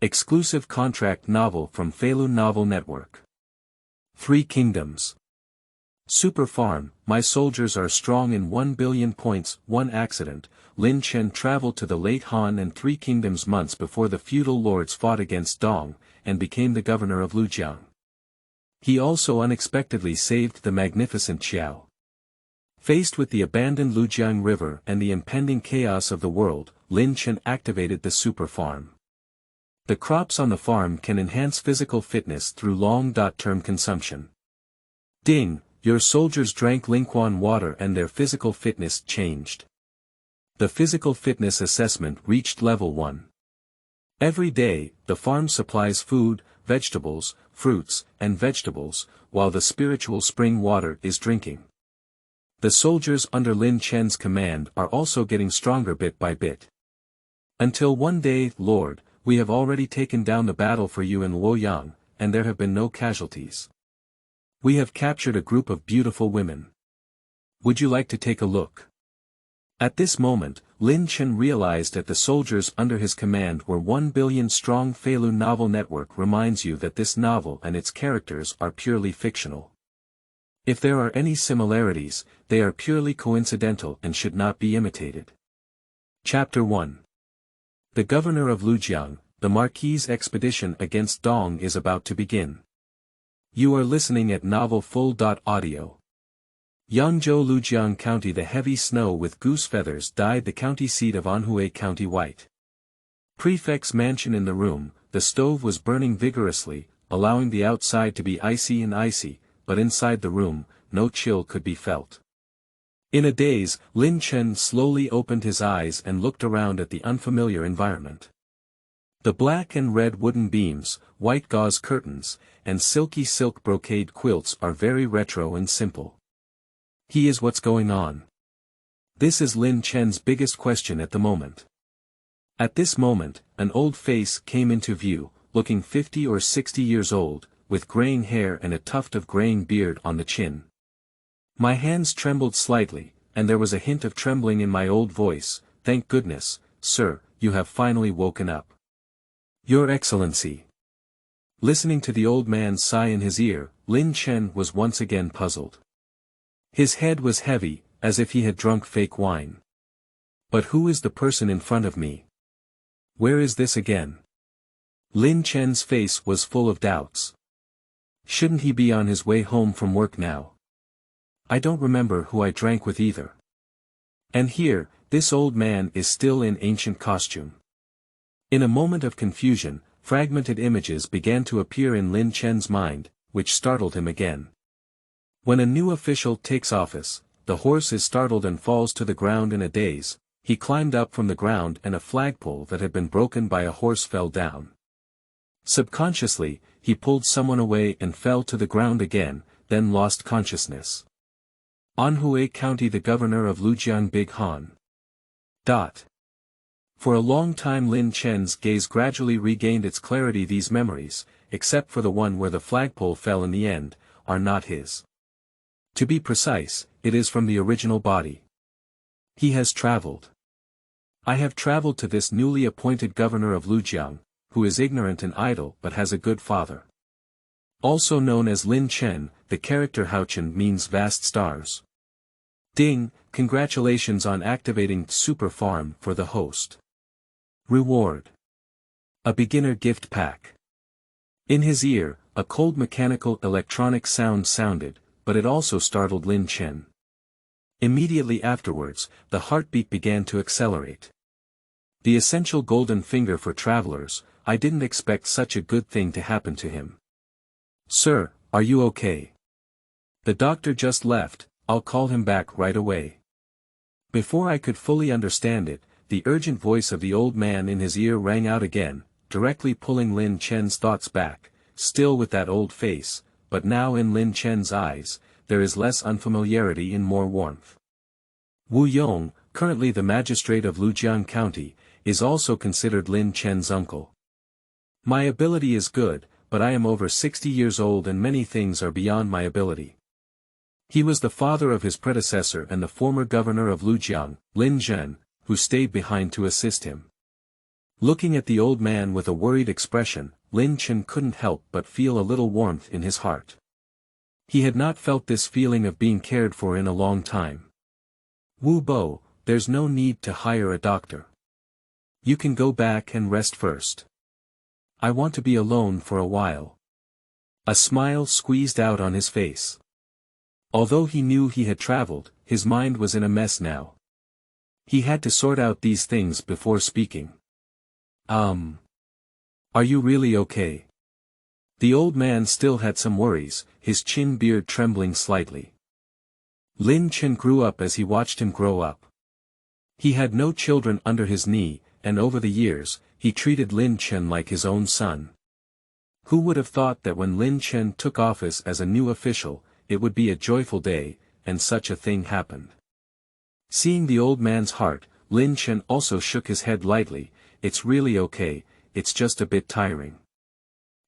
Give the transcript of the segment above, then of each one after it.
Exclusive contract novel from Feilu Novel Network. 3 Kingdoms. Super Farm, my soldiers are strong in 1 billion points. One accident, Lin Chen traveled to the late Han and 3 Kingdoms months before the feudal lords fought against Dong, and became the governor of Lujiang. He also unexpectedly saved the magnificent Qiao. Faced with the abandoned Lujiang River and the impending chaos of the world, Lin Chen activated the Super Farm. The crops on the farm can enhance physical fitness through long-term consumption. Ding, your soldiers drank Lingquan water and their physical fitness changed. The physical fitness assessment reached level 1. Every day, the farm supplies food, vegetables, fruits, and vegetables, while the spiritual spring water is drinking. The soldiers under Lin Chen's command are also getting stronger bit by bit. Until one day, Lord, we have already taken down the battle for you in Luoyang, and there have been no casualties. We have captured a group of beautiful women. Would you like to take a look? At this moment, Lin Chen realized that the soldiers under his command were 1 billion strong. Feilu Novel Network reminds you that this novel and its characters are purely fictional. If there are any similarities, they are purely coincidental and should not be imitated. Chapter 1. The governor of Lujiang, the Marquis' expedition against Dong is about to begin. You are listening at Novel Full.audio. Yangzhou, Lujiang County. The heavy snow with goose feathers dyed the county seat of Anhui County white. Prefect's mansion. In the room, the stove was burning vigorously, allowing the outside to be icy, but inside the room, no chill could be felt. In a daze, Lin Chen slowly opened his eyes and looked around at the unfamiliar environment. The black and red wooden beams, white gauze curtains, and silky silk brocade quilts are very retro and simple. He is what's going on. This is Lin Chen's biggest question at the moment. At this moment, an old face came into view, looking 50 or 60 years old, with graying hair and a tuft of graying beard on the chin. My hands trembled slightly, and there was a hint of trembling in my old voice. Thank goodness, sir, you have finally woken up. Your Excellency. Listening to the old man's sigh in his ear, Lin Chen was once again puzzled. His head was heavy, as if he had drunk fake wine. But who is the person in front of me? Where is this again? Lin Chen's face was full of doubts. Shouldn't he be on his way home from work now? I don't remember who I drank with either. And here, this old man is still in ancient costume. In a moment of confusion, fragmented images began to appear in Lin Chen's mind, which startled him again. When a new official takes office, the horse is startled and falls to the ground in a daze. He climbed up from the ground and a flagpole that had been broken by a horse fell down. Subconsciously, he pulled someone away and fell to the ground again, then lost consciousness. Anhui County. The governor of Lujiang, Big Han. For a long time Lin Chen's gaze gradually regained its clarity. These memories, except for the one where the flagpole fell in the end, are not his. To be precise, it is from the original body. He has traveled. I have traveled to this newly appointed governor of Lujiang, who is ignorant and idle but has a good father. Also known as Lin Chen, the character Haochen means vast stars. Ding, congratulations on activating Super Farm for the host. Reward. A beginner gift pack. In his ear, a cold mechanical electronic sound sounded, but it also startled Lin Chen. Immediately afterwards, the heartbeat began to accelerate. The essential golden finger for travelers. I didn't expect such a good thing to happen to him. Sir, are you okay? The doctor just left, I'll call him back right away. Before I could fully understand it, the urgent voice of the old man in his ear rang out again, directly pulling Lin Chen's thoughts back, still with that old face, but now in Lin Chen's eyes, there is less unfamiliarity and more warmth. Wu Yong, currently the magistrate of Lujiang County, is also considered Lin Chen's uncle. My ability is good, but I am over 60 years old and many things are beyond my ability. He was the father of his predecessor and the former governor of Lujiang, Lin Chen, who stayed behind to assist him. Looking at the old man with a worried expression, Lin Chen couldn't help but feel a little warmth in his heart. He had not felt this feeling of being cared for in a long time. Wu Bo, there's no need to hire a doctor. You can go back and rest first. I want to be alone for a while. A smile squeezed out on his face. Although he knew he had traveled, his mind was in a mess now. He had to sort out these things before speaking. Are you really okay? The old man still had some worries, his chin beard trembling slightly. Lin Chen grew up as he watched him grow up. He had no children under his knee, and over the years, he treated Lin Chen like his own son. Who would have thought that when Lin Chen took office as a new official, it would be a joyful day, and such a thing happened. Seeing the old man's heart, Lin Chen also shook his head lightly. It's really okay, it's just a bit tiring.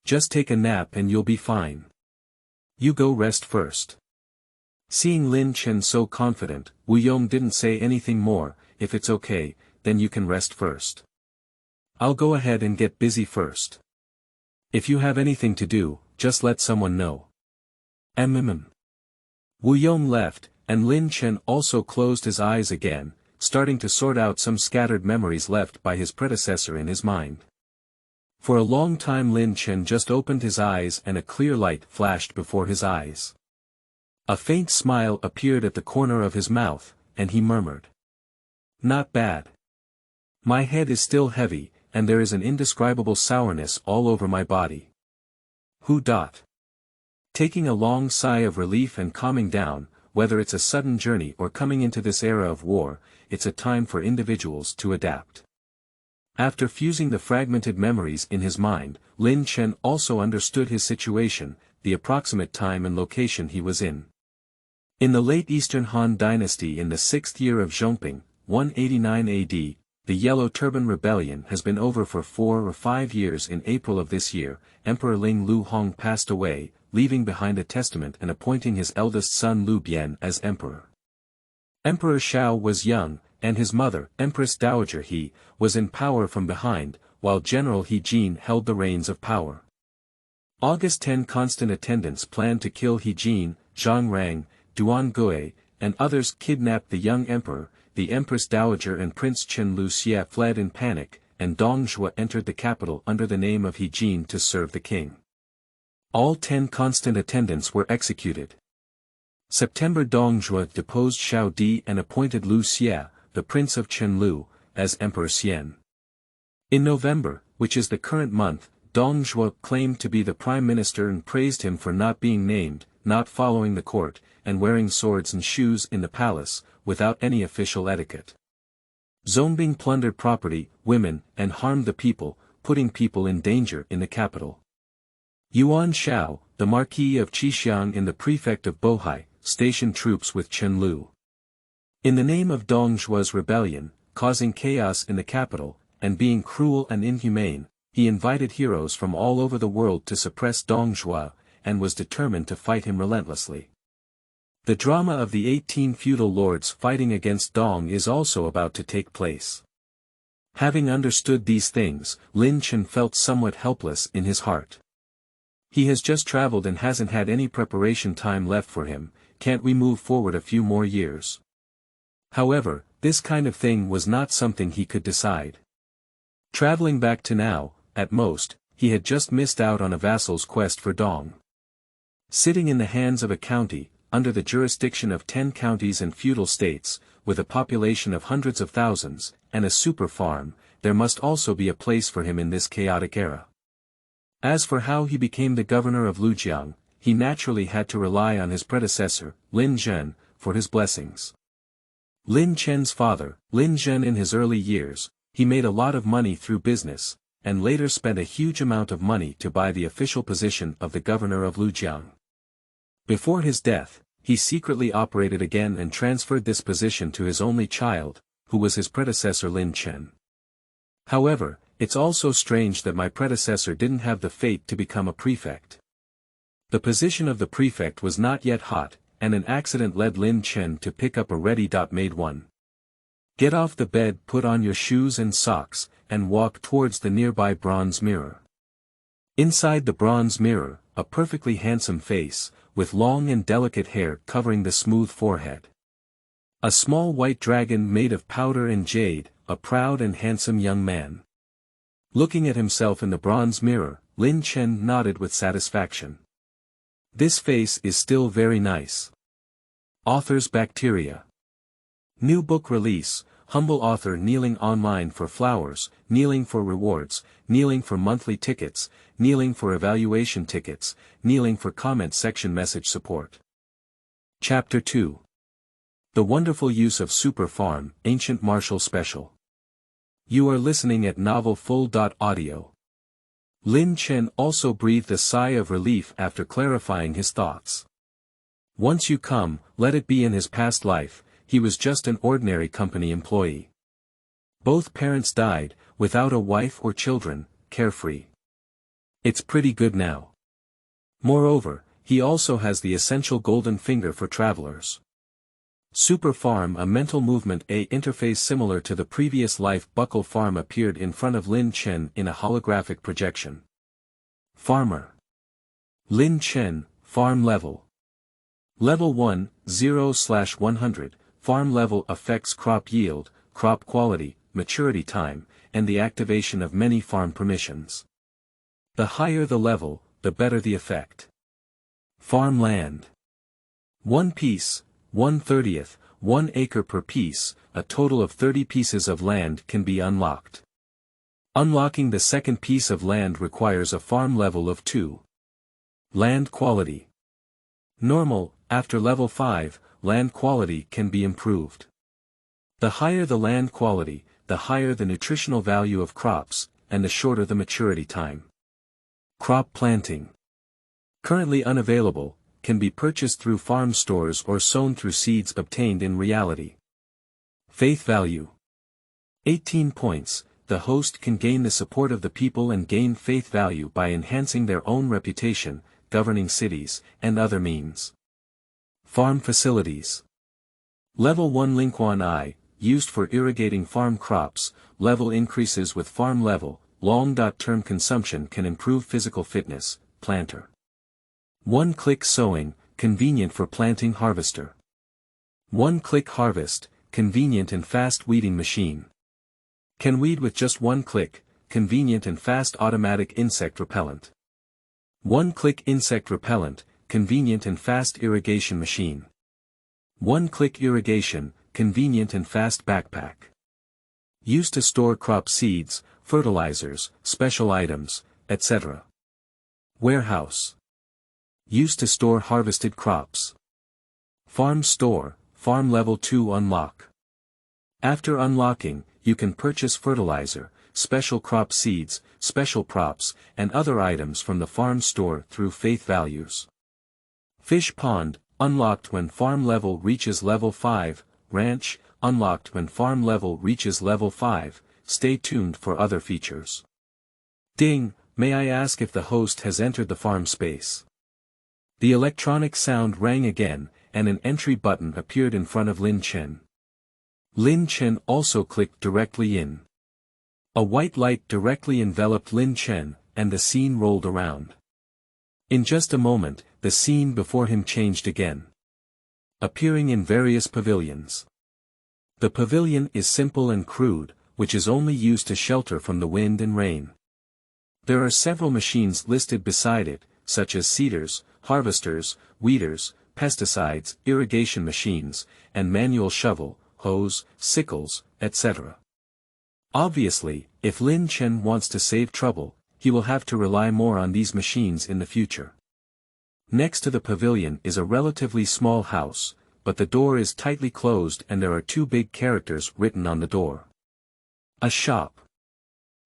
Just take a nap and you'll be fine. You go rest first. Seeing Lin Chen so confident, Wu Yong didn't say anything more. If it's okay, then you can rest first. I'll go ahead and get busy first. If you have anything to do, just let someone know. Wu Yong left, and Lin Chen also closed his eyes again, starting to sort out some scattered memories left by his predecessor in his mind. For a long time Lin Chen just opened his eyes and a clear light flashed before his eyes. A faint smile appeared at the corner of his mouth, and he murmured. Not bad. My head is still heavy, and there is an indescribable sourness all over my body. Taking a long sigh of relief and calming down, whether it's a sudden journey or coming into this era of war, it's a time for individuals to adapt. After fusing the fragmented memories in his mind, Lin Chen also understood his situation, the approximate time and location he was in. In the late Eastern Han Dynasty in the 6th year of Zhongping, 189 AD, the Yellow Turban Rebellion has been over for 4 or 5 years. In April of this year, Emperor Ling Lu Hong passed away, leaving behind a testament and appointing his eldest son Lu Bian as emperor. Emperor Qiao was young, and his mother, Empress Dowager He, was in power from behind, while General He Jin held the reins of power. August 10 constant attendants planned to kill He Jin, Zhang Rang, Duan Gui, and others kidnapped the young emperor. The Empress Dowager and Prince Chen Lu Xie fled in panic, and Dong Zhuo entered the capital under the name of He Jin to serve the king. All 10 constant attendants were executed. September Dong Zhuo deposed Xiao Di and appointed Lu Xie, the prince of Chenlu, as Emperor Xian. In November, which is the current month, Dong Zhuo claimed to be the prime minister and praised him for not being named, not following the court, and wearing swords and shoes in the palace, without any official etiquette. Zongbing plundered property, women, and harmed the people, putting people in danger in the capital. Yuan Shao, the Marquis of Qixiang and the prefect of Bohai, stationed troops with Chen Lu. In the name of Dong Zhuo's rebellion, causing chaos in the capital, and being cruel and inhumane, he invited heroes from all over the world to suppress Dong Zhuo, and was determined to fight him relentlessly. The drama of the 18 feudal lords fighting against Dong is also about to take place. Having understood these things, Lin Chen felt somewhat helpless in his heart. He has just traveled and hasn't had any preparation time left for him. Can't we move forward a few more years? However, this kind of thing was not something he could decide. Traveling back to now, at most, he had just missed out on a vassal's quest for Dong. Sitting in the hands of a county, under the jurisdiction of 10 counties and feudal states, with a population of hundreds of thousands, and a super farm, there must also be a place for him in this chaotic era. As for how he became the governor of Lujiang, he naturally had to rely on his predecessor, Lin Chen, for his blessings. Lin Chen's father, Lin Chen in his early years, he made a lot of money through business, and later spent a huge amount of money to buy the official position of the governor of Lujiang. Before his death, he secretly operated again and transferred this position to his only child, who was his predecessor Lin Chen. However, it's also strange that my predecessor didn't have the fate to become a prefect. The position of the prefect was not yet hot, and an accident led Lin Chen to pick up a ready-made one. Get off the bed, put on your shoes and socks, and walk towards the nearby bronze mirror. Inside the bronze mirror, a perfectly handsome face, with long and delicate hair covering the smooth forehead. A small white dragon made of powder and jade, a proud and handsome young man. Looking at himself in the bronze mirror, Lin Chen nodded with satisfaction. This face is still very nice. Author's Bacteria. New book release, humble author kneeling online for flowers, kneeling for rewards, kneeling for monthly tickets, kneeling for evaluation tickets, kneeling for comment section message support. Chapter 2. The Wonderful Use of Super Farm, Ancient Martial Special. You are listening at Novel Full.audio. Lin Chen also breathed a sigh of relief after clarifying his thoughts. Once you come, let it be in his past life, he was just an ordinary company employee. Both parents died, without a wife or children, carefree. It's pretty good now. Moreover, he also has the essential golden finger for travelers. Super Farm, a mental movement interface similar to the previous life Buckle Farm appeared in front of Lin Chen in a holographic projection. Farmer. Lin Chen, Farm Level. Level 1, 0/100, Farm Level affects crop yield, crop quality, maturity time, and the activation of many farm permissions. The higher the level, the better the effect. Farmland. 1 piece, 1/30th, 1 acre per piece, a total of 30 pieces of land can be unlocked. Unlocking the second piece of land requires a farm level of 2. Land quality. Normal, after level 5, land quality can be improved. The higher the land quality, the higher the nutritional value of crops, and the shorter the maturity time. Crop planting. Currently unavailable, can be purchased through farm stores or sown through seeds obtained in reality. Faith value. 18 points, the host can gain the support of the people and gain faith value by enhancing their own reputation, governing cities, and other means. Farm facilities. Level 1 Lingquan I, used for irrigating farm crops, level increases with farm level, long-term consumption can improve physical fitness, planter. One-click sowing, convenient for planting harvester. One-click harvest, convenient and fast weeding machine. Can weed with just one click, convenient and fast automatic insect repellent. One-click insect repellent, convenient and fast irrigation machine. One-click irrigation, convenient and fast backpack. Used to store crop seeds, fertilizers, special items, etc. Warehouse. Used to store harvested crops. Farm store, farm level 2 unlock. After unlocking, you can purchase fertilizer, special crop seeds, special props, and other items from the farm store through faith values. Fish pond, unlocked when farm level reaches level 5, ranch, unlocked when farm level reaches level 5, stay tuned for other features. Ding, may I ask if the host has entered the farm space? The electronic sound rang again, and an entry button appeared in front of Lin Chen. Lin Chen also clicked directly in. A white light directly enveloped Lin Chen, and the scene rolled around. In just a moment, the scene before him changed again. Appearing in various pavilions. The pavilion is simple and crude, which is only used to shelter from the wind and rain. There are several machines listed beside it, such as seeders, harvesters, weeders, pesticides, irrigation machines, and manual shovel, hose, sickles, etc. Obviously, if Lin Chen wants to save trouble, he will have to rely more on these machines in the future. Next to the pavilion is a relatively small house, but the door is tightly closed and there are 2 big characters written on the door. A shop.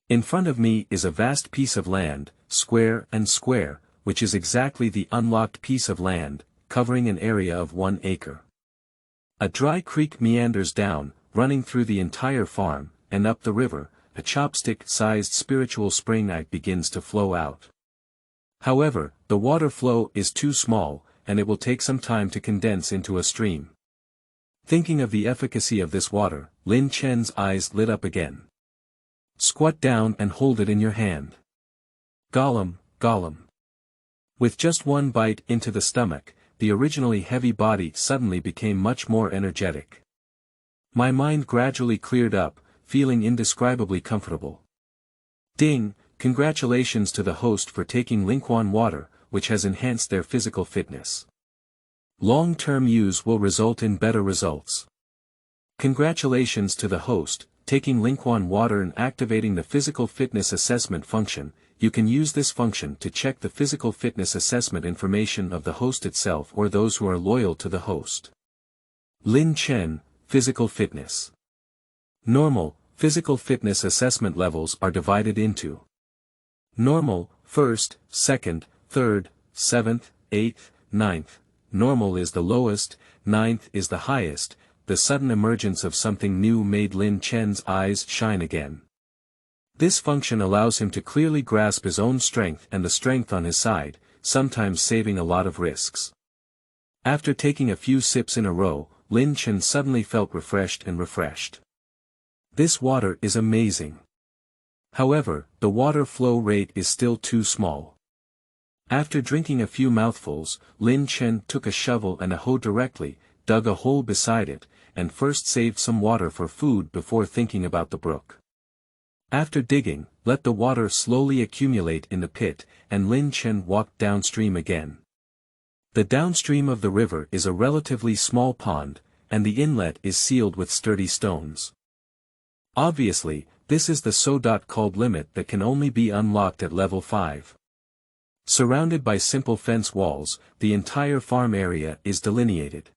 In front of me is a vast piece of land, square and square, which is exactly the unlocked piece of land, covering an area of 1 acre. A dry creek meanders down, running through the entire farm, and up the river, a chopstick-sized spiritual spring begins to flow out. However, the water flow is too small, and it will take some time to condense into a stream. Thinking of the efficacy of this water, Lin Chen's eyes lit up again. Squat down and hold it in your hand. Gollum, Gollum. With just one bite into the stomach, the originally heavy body suddenly became much more energetic. My mind gradually cleared up, feeling indescribably comfortable. Ding, congratulations to the host for taking Lingquan water, which has enhanced their physical fitness. Long-term use will result in better results. Congratulations to the host, taking Lingquan water and activating the physical fitness assessment function. You can use this function to check the physical fitness assessment information of the host itself or those who are loyal to the host. Lin Chen, Physical Fitness. Normal, physical fitness assessment levels are divided into normal, 1st, 2nd, 3rd, 7th, 8th, 9th. Normal is the lowest, 9th is the highest. The sudden emergence of something new made Lin Chen's eyes shine again. This function allows him to clearly grasp his own strength and the strength on his side, sometimes saving a lot of risks. After taking a few sips in a row, Lin Chen suddenly felt refreshed. This water is amazing. However, the water flow rate is still too small. After drinking a few mouthfuls, Lin Chen took a shovel and a hoe directly, dug a hole beside it, and first saved some water for food before thinking about the brook. After digging, let the water slowly accumulate in the pit, and Lin Chen walked downstream again. The downstream of the river is a relatively small pond, and the inlet is sealed with sturdy stones. Obviously, this is the so-called limit that can only be unlocked at level 5. Surrounded by simple fence walls, the entire farm area is delineated.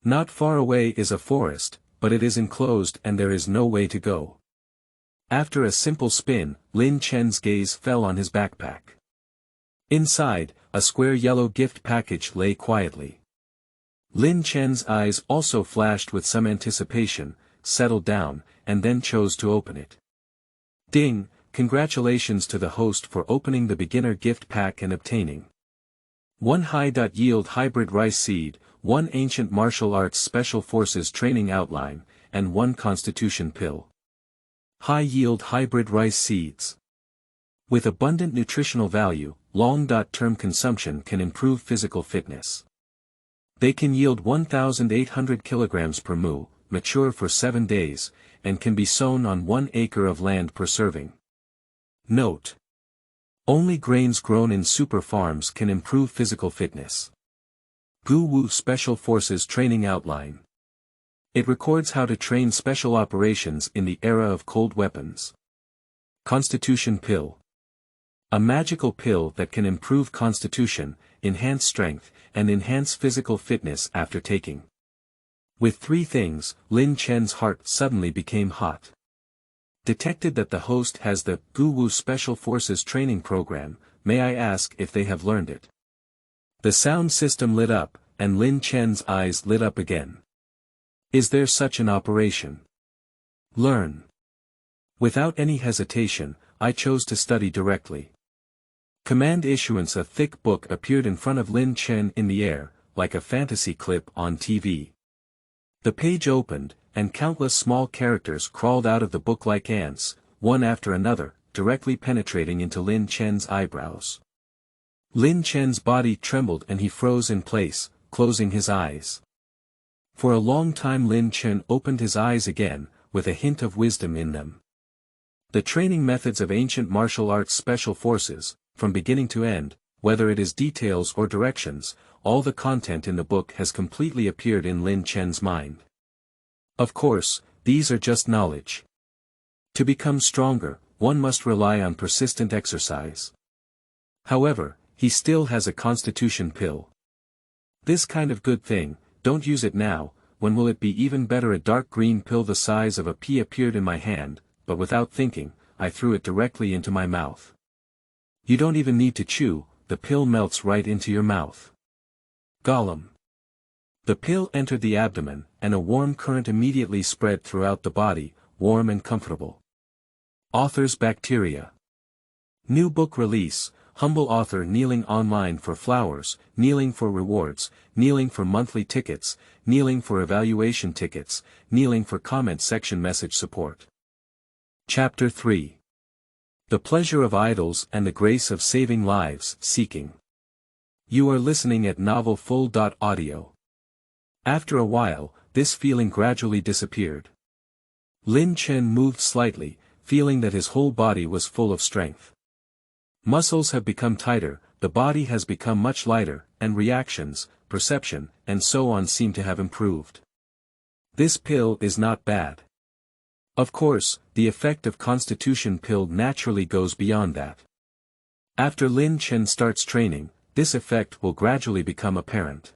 Not far away is a forest, but it is enclosed and there is no way to go. After a simple spin, Lin Chen's gaze fell on his backpack. Inside, a square yellow gift package lay quietly. Lin Chen's eyes also flashed with some anticipation, settled down, and then chose to open it. Ding, congratulations to the host for opening the beginner gift pack and obtaining 1 high-yield hybrid rice seed, 1 ancient martial arts special forces training outline, and 1 constitution pill. High-yield hybrid rice seeds. With abundant nutritional value, long-term consumption can improve physical fitness. They can yield 1,800 kilograms per mu, mature for 7 days, and can be sown on 1 acre of land per serving. Note: only grains grown in super farms can improve physical fitness. Gu Wu Special Forces Training Outline. It records how to train special operations in the era of cold weapons. Constitution Pill. A magical pill that can improve constitution, enhance strength, and enhance physical fitness after taking. With 3 things, Lin Chen's heart suddenly became hot. Detected that the host has the Gu Wu Special Forces Training Program. May I ask if they have learned it? The sound system lit up, and Lin Chen's eyes lit up again. Is there such an operation? Learn. Without any hesitation, I chose to study directly. Command issuance. A thick book appeared in front of Lin Chen in the air, like a fantasy clip on TV. The page opened, and countless small characters crawled out of the book like ants, one after another, directly penetrating into Lin Chen's eyebrows. Lin Chen's body trembled and he froze in place, closing his eyes. For a long time Lin Chen opened his eyes again, with a hint of wisdom in them. The training methods of ancient martial arts special forces, from beginning to end, whether it is details or directions, all the content in the book has completely appeared in Lin Chen's mind. Of course, these are just knowledge. To become stronger, one must rely on persistent exercise. However, he still has a constitution pill. This kind of good thing, don't use it now. When will it be even better? A dark green pill the size of a pea appeared in my hand, but without thinking, I threw it directly into my mouth. You don't even need to chew, the pill melts right into your mouth. Gollum. The pill entered the abdomen, and a warm current immediately spread throughout the body, warm and comfortable. Author's bacteria. New book release. Humble author kneeling online for flowers, kneeling for rewards, kneeling for monthly tickets, kneeling for evaluation tickets, kneeling for comment section message support. Chapter 3. The Pleasure of Idols and the Grace of Saving Lives, Seeking. You are listening at Novel Full.audio. After a while, this feeling gradually disappeared. Lin Chen moved slightly, feeling that his whole body was full of strength. Muscles have become tighter, the body has become much lighter, and reactions, perception, and so on seem to have improved. This pill is not bad. Of course, the effect of Constitution pill naturally goes beyond that. After Lin Chen starts training, this effect will gradually become apparent.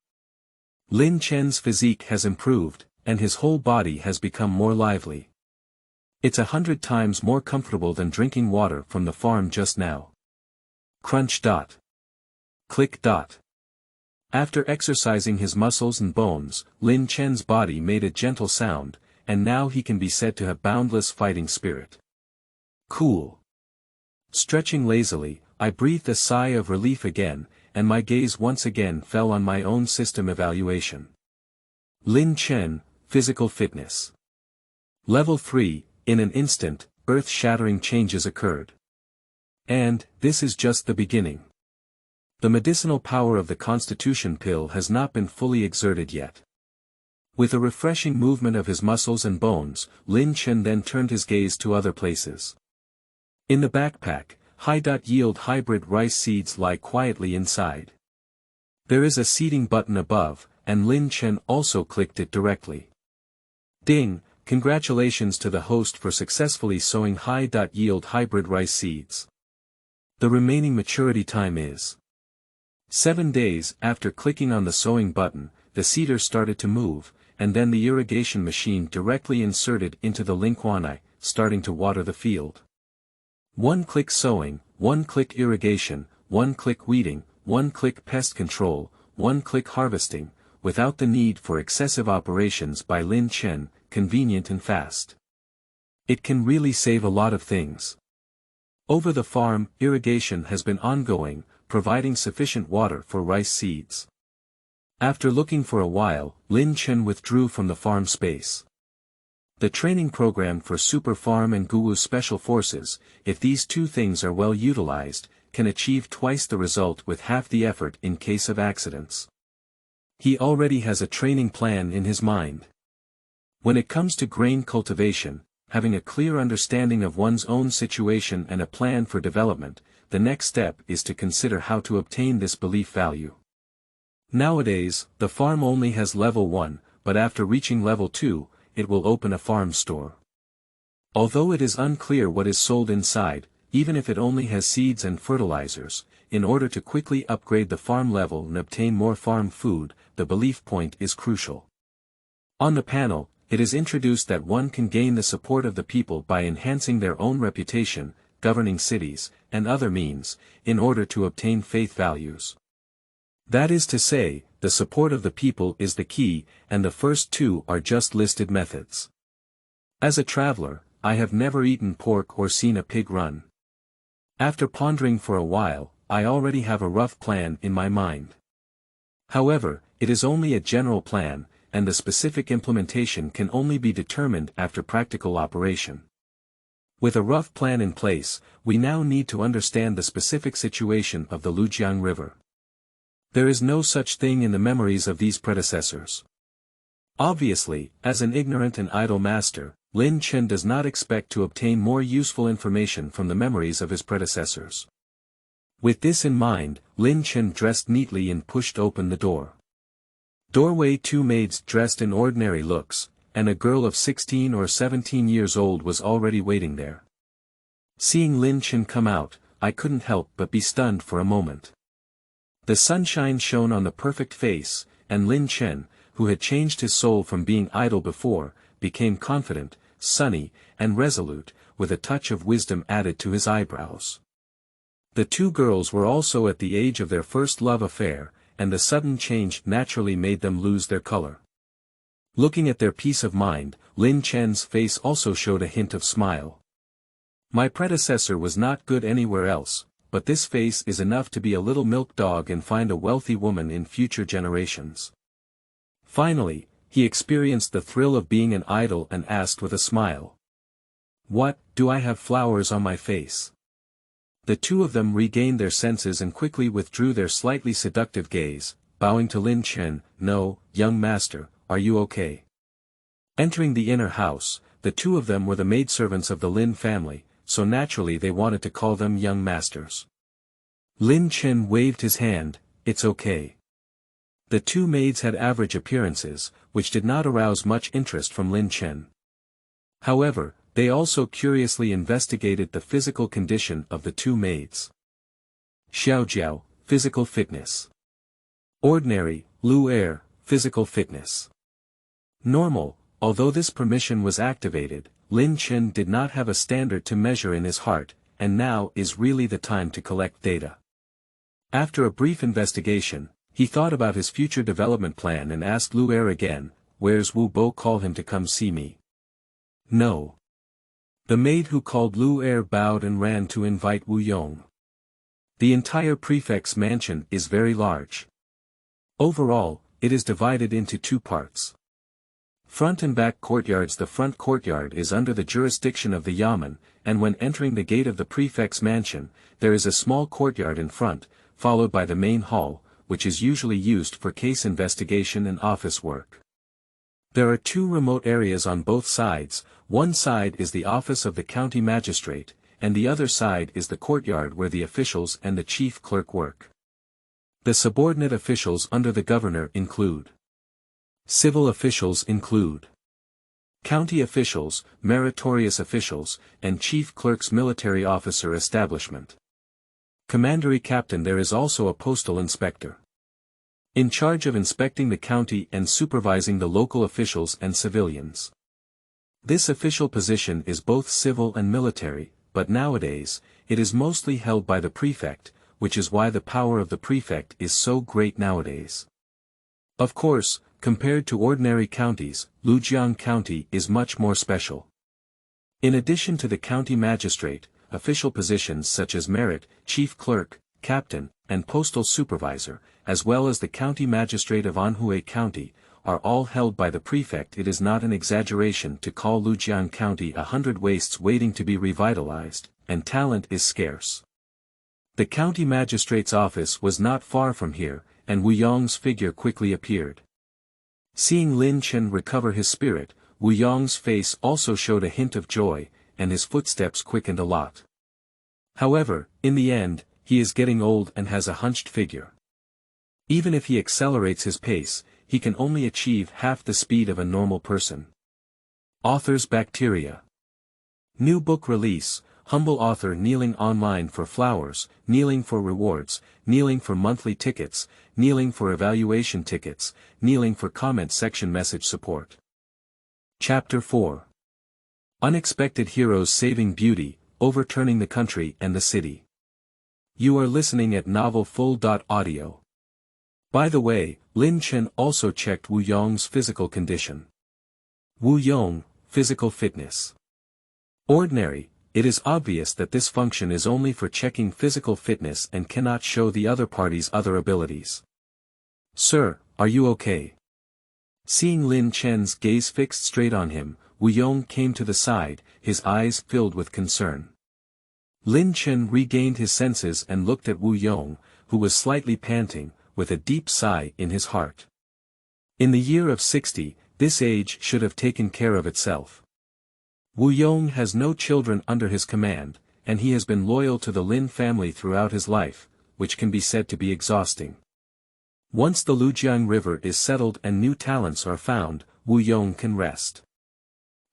Lin Chen's physique has improved, and his whole body has become more lively. It's 100 times more comfortable than drinking water from the farm just now. Crunch. Click. After exercising his muscles and bones, Lin Chen's body made a gentle sound, and now he can be said to have boundless fighting spirit. Cool. Stretching lazily, I breathed a sigh of relief again, and my gaze once again fell on my own system evaluation. Lin Chen, Physical Fitness. Level 3, in an instant, earth-shattering changes occurred. And, this is just the beginning. The medicinal power of the Constitution pill has not been fully exerted yet. With a refreshing movement of his muscles and bones, Lin Chen then turned his gaze to other places. In the backpack, high-yield hybrid rice seeds lie quietly inside. There is a seeding button above, and Lin Chen also clicked it directly. Ding, congratulations to the host for successfully sowing high-yield hybrid rice seeds. The remaining maturity time is 7 days. After clicking on the sowing button, the seeder started to move, and then the irrigation machine directly inserted into the linquani, starting to water the field. 1-click sowing, 1-click irrigation, 1-click weeding, 1-click pest control, 1-click harvesting, without the need for excessive operations by Lin Chen, convenient and fast. It can really save a lot of things. Over the farm, irrigation has been ongoing, providing sufficient water for rice seeds. After looking for a while, Lin Chen withdrew from the farm space. The training program for Super Farm and Guwu Special Forces, if these two things are well utilized, can achieve twice the result with half the effort in case of accidents. He already has a training plan in his mind. When it comes to grain cultivation, having a clear understanding of one's own situation and a plan for development, the next step is to consider how to obtain this belief value. Nowadays, the farm only has level 1, but after reaching level 2, it will open a farm store. Although it is unclear what is sold inside, even if it only has seeds and fertilizers, in order to quickly upgrade the farm level and obtain more farm food, the belief point is crucial. On the panel, it is introduced that one can gain the support of the people by enhancing their own reputation, governing cities, and other means, in order to obtain faith values. That is to say, the support of the people is the key, and the first two are just listed methods. As a traveler, I have never eaten pork or seen a pig run. After pondering for a while, I already have a rough plan in my mind. However, it is only a general plan, and the specific implementation can only be determined after practical operation. With a rough plan in place, we now need to understand the specific situation of the Lujiang River. There is no such thing in the memories of these predecessors. Obviously, as an ignorant and idle master, Lin Chen does not expect to obtain more useful information from the memories of his predecessors. With this in mind, Lin Chen dressed neatly and pushed open the door. Doorway, 2 maids dressed in ordinary looks, and a girl of 16 or 17 years old was already waiting there. Seeing Lin Chen come out, I couldn't help but be stunned for a moment. The sunshine shone on the perfect face, and Lin Chen, who had changed his soul from being idle before, became confident, sunny, and resolute, with a touch of wisdom added to his eyebrows. The two girls were also at the age of their first love affair, and the sudden change naturally made them lose their color. Looking at their peace of mind, Lin Chen's face also showed a hint of smile. My predecessor was not good anywhere else, but this face is enough to be a little milk dog and find a wealthy woman in future generations. Finally, he experienced the thrill of being an idol and asked with a smile. What, do I have flowers on my face? The two of them regained their senses and quickly withdrew their slightly seductive gaze, bowing to Lin Chen. No, young master, are you okay? Entering the inner house, the two of them were the maidservants of the Lin family, so naturally they wanted to call them young masters. Lin Chen waved his hand. It's okay. The two maids had average appearances, which did not arouse much interest from Lin Chen. However, they also curiously investigated the physical condition of the two maids. Xiaojiao, physical fitness. Ordinary, Lu Er, physical fitness. Normal. Although this permission was activated, Lin Chen did not have a standard to measure in his heart, and now is really the time to collect data. After a brief investigation, he thought about his future development plan and asked Lu Er again, "Where's Wu Bo? Call him to come see me." No. The maid who called Lu Er bowed and ran to invite Wu Yong. The entire prefect's mansion is very large. Overall, it is divided into two parts. Front and back courtyards. The front courtyard is under the jurisdiction of the Yamen, and when entering the gate of the prefect's mansion, there is a small courtyard in front, followed by the main hall, which is usually used for case investigation and office work. There are two remote areas on both sides. One side is the office of the county magistrate, and the other side is the courtyard where the officials and the chief clerk work. The subordinate officials under the governor include: civil officials include county officials, meritorious officials, and chief clerk's military officer establishment. Commandery captain. There is also a postal inspector, in charge of inspecting the county and supervising the local officials and civilians. This official position is both civil and military, but nowadays, it is mostly held by the prefect, which is why the power of the prefect is so great nowadays. Of course, compared to ordinary counties, Lujiang County is much more special. In addition to the county magistrate, official positions such as merit, chief clerk, captain, and postal supervisor, as well as the county magistrate of Anhui County, are all held by the prefect. It is not an exaggeration to call Lujiang County 100 wastes waiting to be revitalized, and talent is scarce. The county magistrate's office was not far from here, and Wu Yong's figure quickly appeared. Seeing Lin Chen recover his spirit, Wu Yong's face also showed a hint of joy, and his footsteps quickened a lot. However, in the end, he is getting old and has a hunched figure. Even if he accelerates his pace, he can only achieve half the speed of a normal person. Author's bacteria. New book release. Humble author kneeling online for flowers, kneeling for rewards, kneeling for monthly tickets, kneeling for evaluation tickets, kneeling for comment section message support. Chapter 4. Unexpected heroes saving beauty, overturning the country and the city. You are listening at novelfull.audio. By the way, Lin Chen also checked Wu Yong's physical condition. Wu Yong, physical fitness. Ordinary. It is obvious that this function is only for checking physical fitness and cannot show the other party's other abilities. Sir, are you okay? Seeing Lin Chen's gaze fixed straight on him, Wu Yong came to the side, his eyes filled with concern. Lin Chen regained his senses and looked at Wu Yong, who was slightly panting, with a deep sigh in his heart. In the year of 60, this age should have taken care of itself. Wu Yong has no children under his command, and he has been loyal to the Lin family throughout his life, which can be said to be exhausting. Once the Lujiang River is settled and new talents are found, Wu Yong can rest.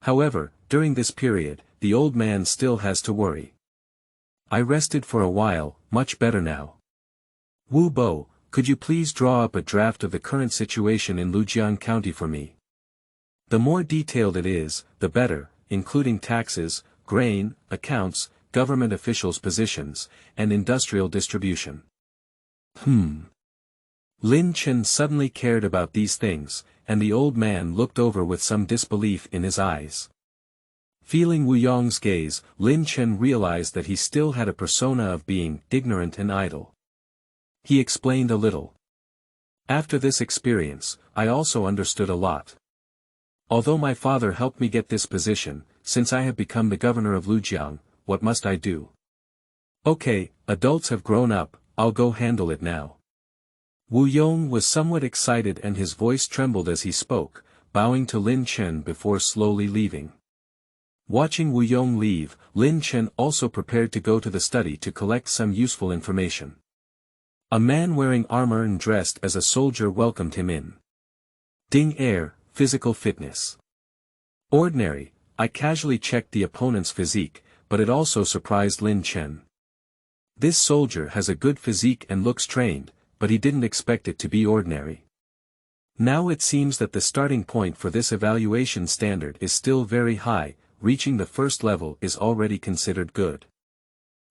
However, during this period, the old man still has to worry. I rested for a while, much better now. Wu Bo, could you please draw up a draft of the current situation in Lujiang County for me? The more detailed it is, the better, including taxes, grain, accounts, government officials' positions, and industrial distribution. Lin Chen suddenly cared about these things, and the old man looked over with some disbelief in his eyes. Feeling Wu Yong's gaze, Lin Chen realized that he still had a persona of being ignorant and idle. He explained a little. After this experience, I also understood a lot. Although my father helped me get this position, since I have become the governor of Lujiang, what must I do? Okay, adults have grown up, I'll go handle it now. Wu Yong was somewhat excited and his voice trembled as he spoke, bowing to Lin Chen before slowly leaving. Watching Wu Yong leave, Lin Chen also prepared to go to the study to collect some useful information. A man wearing armor and dressed as a soldier welcomed him in. Ding air, physical fitness. Ordinary. I casually checked the opponent's physique, but it also surprised Lin Chen. This soldier has a good physique and looks trained, but he didn't expect it to be ordinary. Now it seems that the starting point for this evaluation standard is still very high, reaching the first level is already considered good.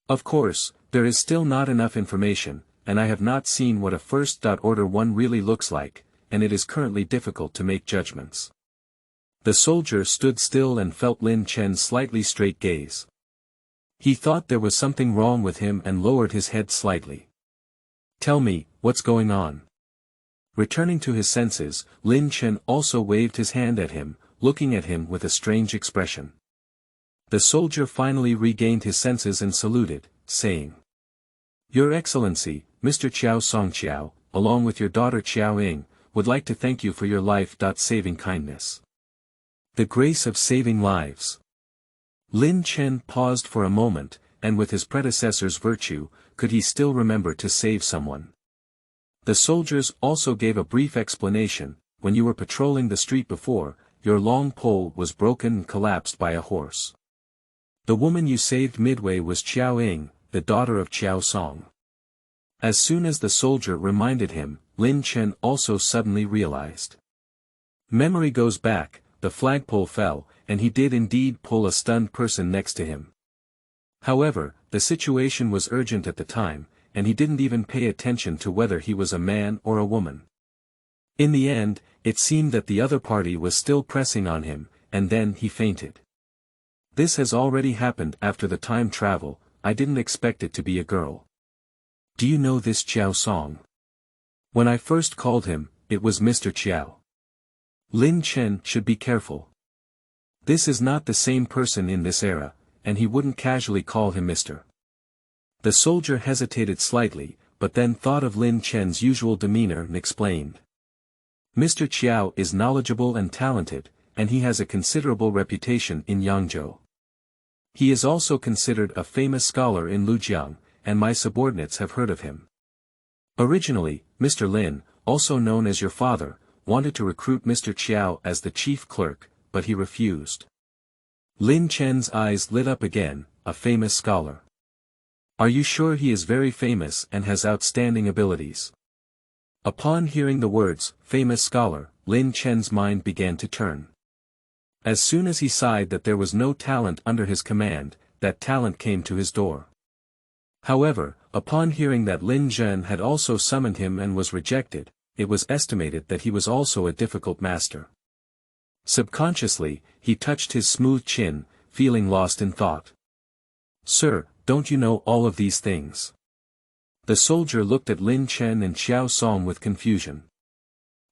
Of course, there is still not enough information, and I have not seen what a first-order one really looks like, and it is currently difficult to make judgments. The soldier stood still and felt Lin Chen's slightly straight gaze. He thought there was something wrong with him and lowered his head slightly. Tell me, what's going on? Returning to his senses, Lin Chen also waved his hand at him, looking at him with a strange expression. The soldier finally regained his senses and saluted, saying, Your Excellency, Mr. Qiao Songqiao, along with your daughter Qiao Ying, would like to thank you for your life-saving kindness. The grace of saving lives. Lin Chen paused for a moment, and with his predecessor's virtue, could he still remember to save someone? The soldiers also gave a brief explanation. When you were patrolling the street before, your long pole was broken and collapsed by a horse. The woman you saved midway was Qiao Ying, the daughter of Qiao Song. As soon as the soldier reminded him, Lin Chen also suddenly realized. Memory goes back, the flagpole fell, and he did indeed pull a stunned person next to him. However, the situation was urgent at the time, and he didn't even pay attention to whether he was a man or a woman. In the end, it seemed that the other party was still pressing on him, and then he fainted. This has already happened after the time travel. I didn't expect it to be a girl. Do you know this Qiao Song? When I first called him, it was Mr. Qiao. Lin Chen should be careful. This is not the same person in this era, and he wouldn't casually call him Mr. The soldier hesitated slightly, but then thought of Lin Chen's usual demeanor and explained. Mr. Qiao is knowledgeable and talented, and he has a considerable reputation in Yangzhou. He is also considered a famous scholar in Lujiang, and my subordinates have heard of him. Originally, Mr. Lin, also known as your father, wanted to recruit Mr. Qiao as the chief clerk, but he refused. Lin Chen's eyes lit up again. A famous scholar. Are you sure he is very famous and has outstanding abilities? Upon hearing the words, famous scholar, Lin Chen's mind began to turn. As soon as he sighed that there was no talent under his command, that talent came to his door. However, upon hearing that Lin Zhen had also summoned him and was rejected, it was estimated that he was also a difficult master. Subconsciously, he touched his smooth chin, feeling lost in thought. Sir, don't you know all of these things? The soldier looked at Lin Chen and Qiao Song with confusion.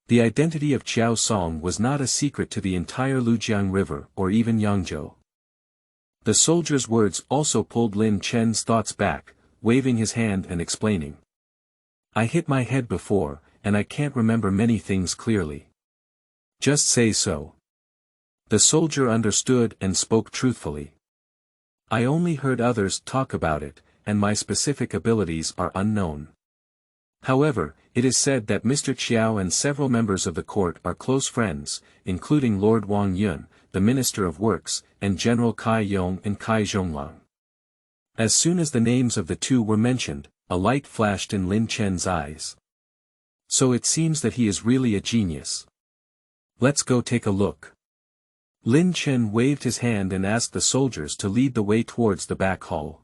The identity of Qiao Song was not a secret to the entire Lujiang River or even Yangzhou. The soldier's words also pulled Lin Chen's thoughts back, waving his hand and explaining. I hit my head before, and I can't remember many things clearly. Just say so. The soldier understood and spoke truthfully. I only heard others talk about it, and my specific abilities are unknown. However, it is said that Mr. Qiao and several members of the court are close friends, including Lord Wang Yun, the Minister of Works, and General Kai Yong and Kai Zhonglang. As soon as the names of the two were mentioned, a light flashed in Lin Chen's eyes. So it seems that he is really a genius. Let's go take a look. Lin Chen waved his hand and asked the soldiers to lead the way towards the back hall.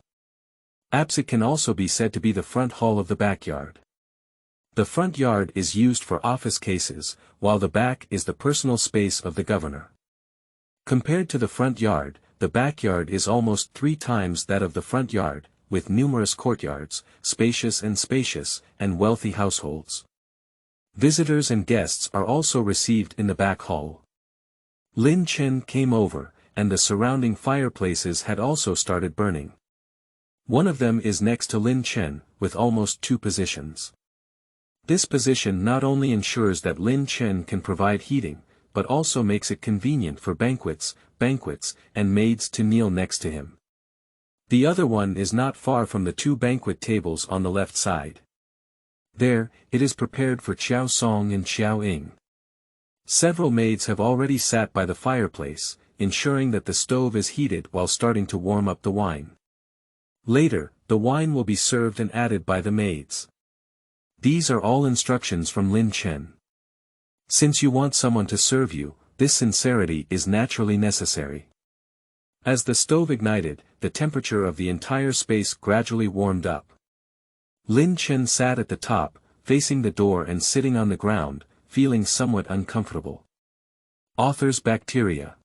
It can also be said to be the front hall of the backyard. The front yard is used for office cases, while the back is the personal space of the governor. Compared to the front yard, the backyard is almost 3 times that of the front yard, with numerous courtyards, spacious and wealthy households. Visitors and guests are also received in the back hall. Lin Chen came over, and the surrounding fireplaces had also started burning. One of them is next to Lin Chen, with almost 2 positions. This position not only ensures that Lin Chen can provide heating, but also makes it convenient for banquets, and maids to kneel next to him. The other one is not far from the 2 banquet tables on the left side. There, it is prepared for Qiao Song and Qiao Ying. Several maids have already sat by the fireplace, ensuring that the stove is heated while starting to warm up the wine. Later, the wine will be served and added by the maids. These are all instructions from Lin Chen. Since you want someone to serve you, this sincerity is naturally necessary. As the stove ignited, the temperature of the entire space gradually warmed up. Lin Chen sat at the top, facing the door and sitting on the ground, feeling somewhat uncomfortable. Author's bacteria.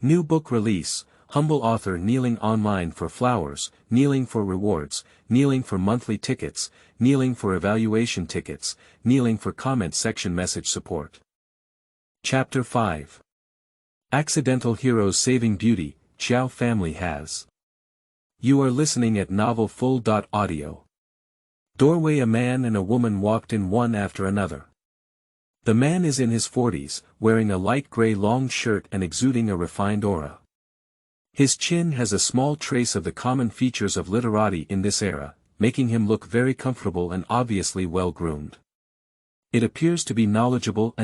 New book release, humble author kneeling online for flowers, kneeling for rewards, kneeling for monthly tickets, kneeling for evaluation tickets, kneeling for comment section message support. Chapter 5. Accidental Heroes Saving Beauty, Qiao Family Has. You are listening at Novel Full.audio. Doorway. A man and a woman walked in one after another. The man is in his 40s, wearing a light gray long shirt and exuding a refined aura. His chin has a small trace of the common features of literati in this era, making him look very comfortable and obviously well-groomed. It appears to be knowledgeable.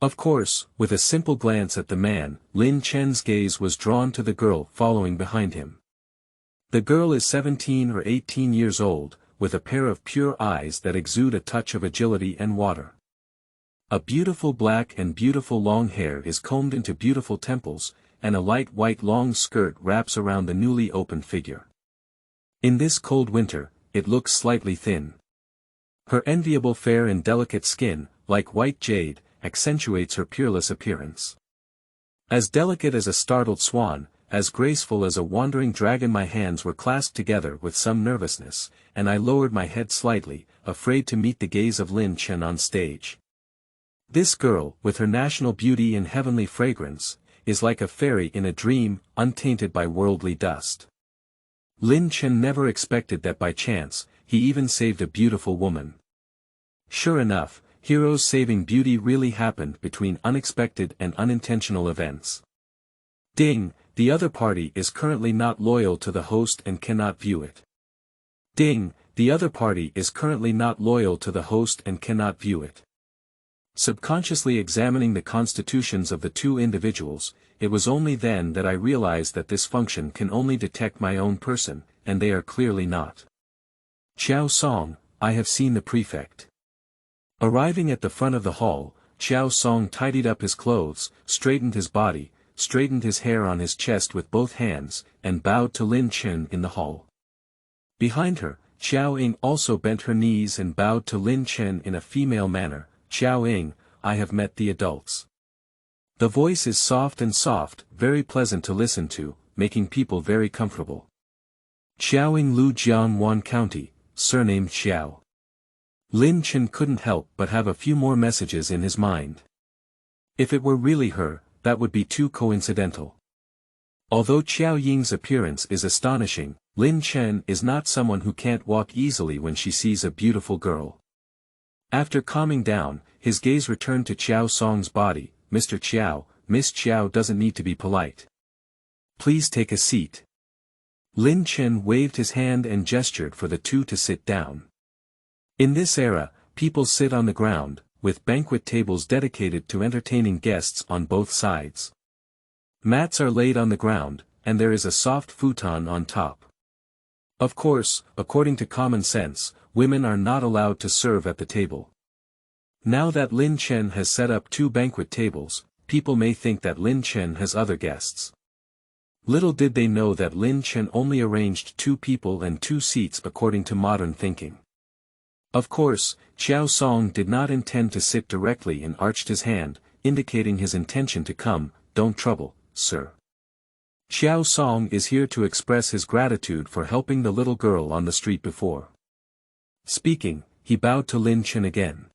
Of course, with a simple glance at the man, Lin Chen's gaze was drawn to the girl following behind him. The girl is 17 or 18 years old, with a pair of pure eyes that exude a touch of agility and water. A beautiful black and beautiful long hair is combed into beautiful temples, and a light white long skirt wraps around the newly opened figure. In this cold winter, it looks slightly thin. Her enviable fair and delicate skin, like white jade, accentuates her peerless appearance. As delicate as a startled swan, as graceful as a wandering dragon, my hands were clasped together with some nervousness, and I lowered my head slightly, afraid to meet the gaze of Lin Chen on stage. This girl, with her national beauty and heavenly fragrance, is like a fairy in a dream, untainted by worldly dust. Lin Chen never expected that by chance, he even saved a beautiful woman. Sure enough, heroes saving beauty really happened between unexpected and unintentional events. Ding, the other party is currently not loyal to the host and cannot view it. Ding, the other party is currently not loyal to the host and cannot view it. Subconsciously examining the constitutions of the 2 individuals, it was only then that I realized that this function can only detect my own person, and they are clearly not. Qiao Song, I have seen the prefect. Arriving at the front of the hall, Qiao Song tidied up his clothes, straightened his body, straightened his hair on his chest with both hands, and bowed to Lin Chen in the hall. Behind her, Qiao Ying also bent her knees and bowed to Lin Chen in a female manner. Qiao Ying, I have met the adults. The voice is soft, very pleasant to listen to, making people very comfortable. Qiao Ying, Lujiang, Wan County, surnamed Qiao. Lin Chen couldn't help but have a few more messages in his mind. If it were really her, that would be too coincidental. Although Qiao Ying's appearance is astonishing, Lin Chen is not someone who can't walk easily when she sees a beautiful girl. After calming down, his gaze returned to Qiao Song's body. Mr. Qiao, Miss Qiao doesn't need to be polite. Please take a seat. Lin Chen waved his hand and gestured for the 2 to sit down. In this era, people sit on the ground, with banquet tables dedicated to entertaining guests on both sides. Mats are laid on the ground, and there is a soft futon on top. Of course, according to common sense, women are not allowed to serve at the table. Now that Lin Chen has set up 2 banquet tables, people may think that Lin Chen has other guests. Little did they know that Lin Chen only arranged 2 people and 2 seats according to modern thinking. Of course, Qiao Song did not intend to sit directly and arched his hand, indicating his intention to come. Don't trouble, sir. Qiao Song is here to express his gratitude for helping the little girl on the street before. Speaking, he bowed to Lin Chen again.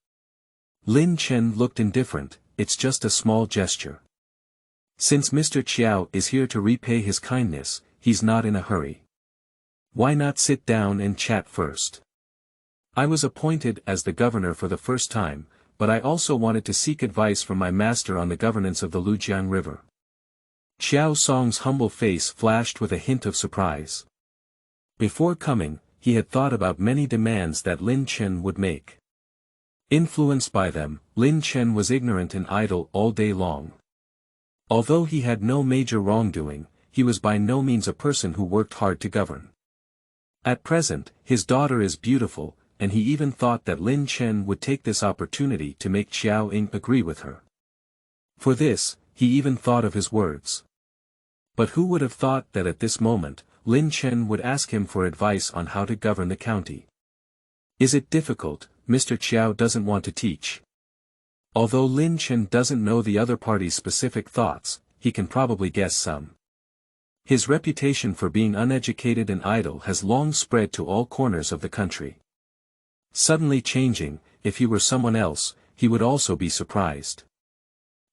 Lin Chen looked indifferent. It's just a small gesture. Since Mr. Qiao is here to repay his kindness, he's not in a hurry. Why not sit down and chat first? I was appointed as the governor for the first time, but I also wanted to seek advice from my master on the governance of the Lujiang River. Qiao Song's humble face flashed with a hint of surprise. Before coming, he had thought about many demands that Lin Chen would make. Influenced by them, Lin Chen was ignorant and idle all day long. Although he had no major wrongdoing, he was by no means a person who worked hard to govern. At present, his daughter is beautiful, and he even thought that Lin Chen would take this opportunity to make Qiao Ying agree with her. For this, he even thought of his words. But who would have thought that at this moment, Lin Chen would ask him for advice on how to govern the county? Is it difficult? Mr. Qiao doesn't want to teach. Although Lin Chen doesn't know the other party's specific thoughts, he can probably guess some. His reputation for being uneducated and idle has long spread to all corners of the country. Suddenly changing, if he were someone else, he would also be surprised.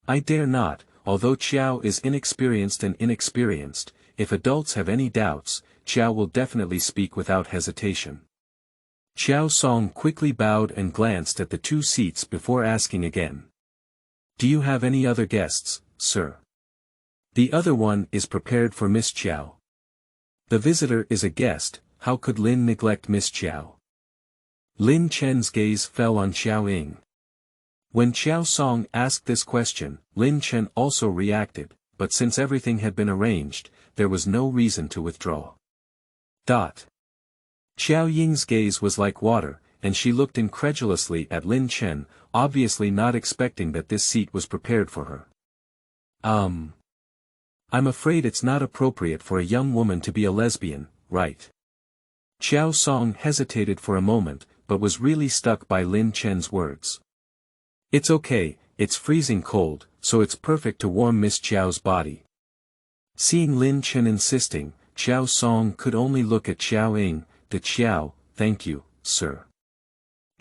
I dare not, although Qiao is inexperienced, if adults have any doubts, Qiao will definitely speak without hesitation. Qiao Song quickly bowed and glanced at the two seats before asking again. Do you have any other guests, sir? The other one is prepared for Miss Qiao. The visitor is a guest, how could Lin neglect Miss Qiao? Lin Chen's gaze fell on Qiao Ying. When Qiao Song asked this question, Lin Chen also reacted, but since everything had been arranged, there was no reason to withdraw. Qiao Ying's gaze was like water, and she looked incredulously at Lin Chen, obviously not expecting that this seat was prepared for her. I'm afraid it's not appropriate for a young woman to be a lesbian, right? Qiao Song hesitated for a moment, but was really stuck by Lin Chen's words. It's okay, it's freezing cold, so it's perfect to warm Miss Qiao's body. Seeing Lin Chen insisting, Qiao Song could only look at Qiao Ying. To Qiao, thank you, sir.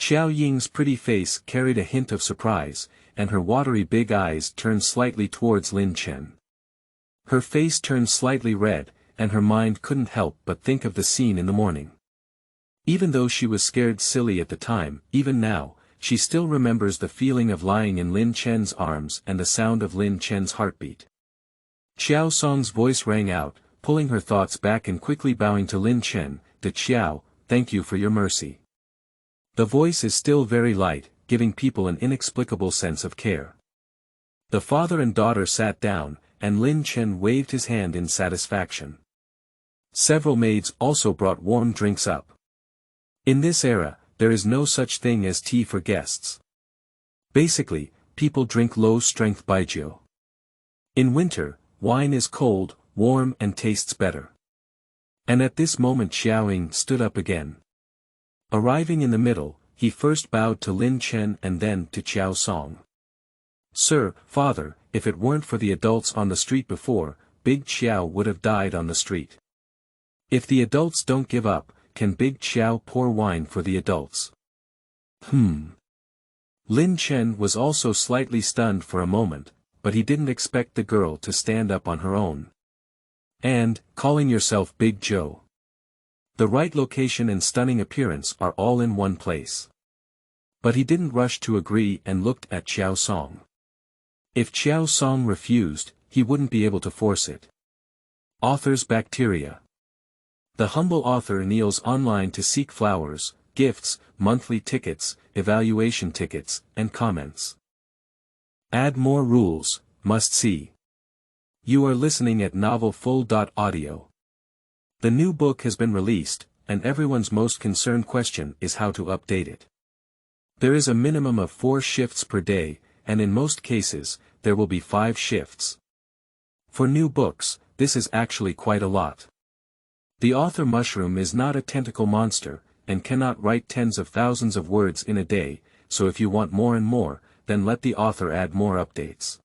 Qiao Ying's pretty face carried a hint of surprise, and her watery big eyes turned slightly towards Lin Chen. Her face turned slightly red, and her mind couldn't help but think of the scene in the morning. Even though she was scared silly at the time, even now, she still remembers the feeling of lying in Lin Chen's arms and the sound of Lin Chen's heartbeat. Qiao Song's voice rang out, pulling her thoughts back and quickly bowing to Lin Chen. To Qiao, thank you for your mercy. The voice is still very light, giving people an inexplicable sense of care. The father and daughter sat down, and Lin Chen waved his hand in satisfaction. Several maids also brought warm drinks up. In this era, there is no such thing as tea for guests. Basically, people drink low-strength baijiu. In winter, wine is cold, warm and tastes better. And at this moment Qiao Ying stood up again. Arriving in the middle, he first bowed to Lin Chen and then to Qiao Song. Sir, father, if it weren't for the adults on the street before, Big Qiao would have died on the street. If the adults don't give up, can Big Qiao pour wine for the adults? Lin Chen was also slightly stunned for a moment, but he didn't expect the girl to stand up on her own. And, calling yourself Big Zhou. The right location and stunning appearance are all in one place. But he didn't rush to agree and looked at Qiao Song. If Qiao Song refused, he wouldn't be able to force it. Author's bacteria. The humble author kneels online to seek flowers, gifts, monthly tickets, evaluation tickets, and comments. Add more rules, must see. You are listening at novelfull.audio. The new book has been released, and everyone's most concerned question is how to update it. There is a minimum of 4 shifts per day, and in most cases, there will be 5 shifts. For new books, this is actually quite a lot. The author mushroom is not a tentacle monster, and cannot write tens of thousands of words in a day, so if you want more and more, then let the author add more updates.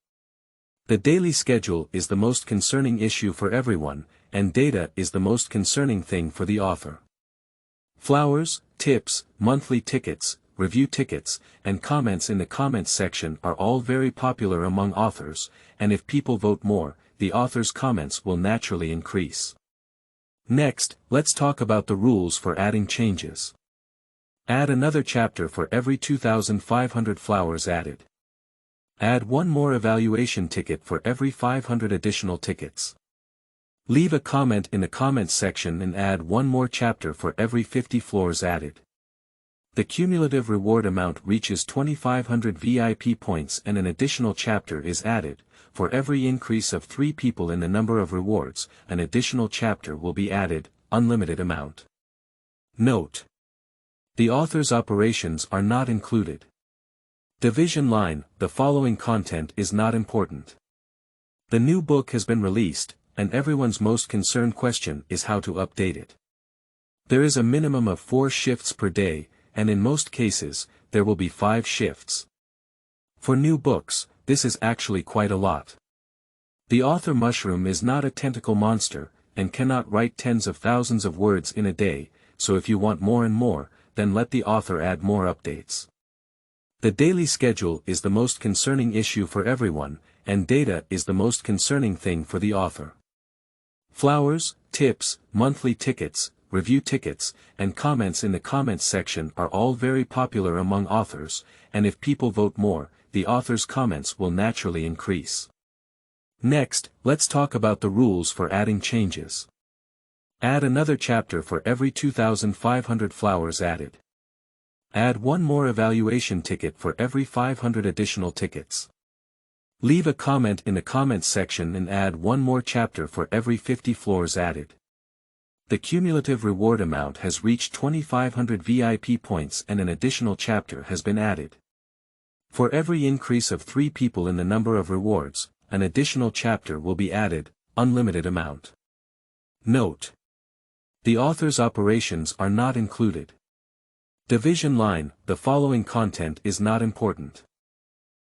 The daily schedule is the most concerning issue for everyone, and data is the most concerning thing for the author. Flowers, tips, monthly tickets, review tickets, and comments in the comments section are all very popular among authors, and if people vote more, the author's comments will naturally increase. Next, let's talk about the rules for adding changes. Add another chapter for every 2,500 flowers added. Add one more evaluation ticket for every 500 additional tickets. Leave a comment in the comments section and add one more chapter for every 50 floors added. The cumulative reward amount reaches 2,500 VIP points and an additional chapter is added. For every increase of 3 people in the number of rewards, an additional chapter will be added, unlimited amount. Note: the author's operations are not included. Division line: the following content is not important. The new book has been released, and everyone's most concerned question is how to update it. There is a minimum of 4 shifts per day, and in most cases, there will be 5 shifts. For new books, this is actually quite a lot. The author mushroom is not a tentacle monster, and cannot write tens of thousands of words in a day, so if you want more and more, then let the author add more updates. The daily schedule is the most concerning issue for everyone, and data is the most concerning thing for the author. Flowers, tips, monthly tickets, review tickets, and comments in the comments section are all very popular among authors, and if people vote more, the author's comments will naturally increase. Next, let's talk about the rules for adding changes. Add another chapter for every 2,500 flowers added. Add one more evaluation ticket for every 500 additional tickets. Leave a comment in the comments section and add one more chapter for every 50 floors added. The cumulative reward amount has reached 2,500 VIP points and an additional chapter has been added. For every increase of 3 people in the number of rewards, an additional chapter will be added, unlimited amount. Note: the author's operations are not included. Division line: the following content is not important.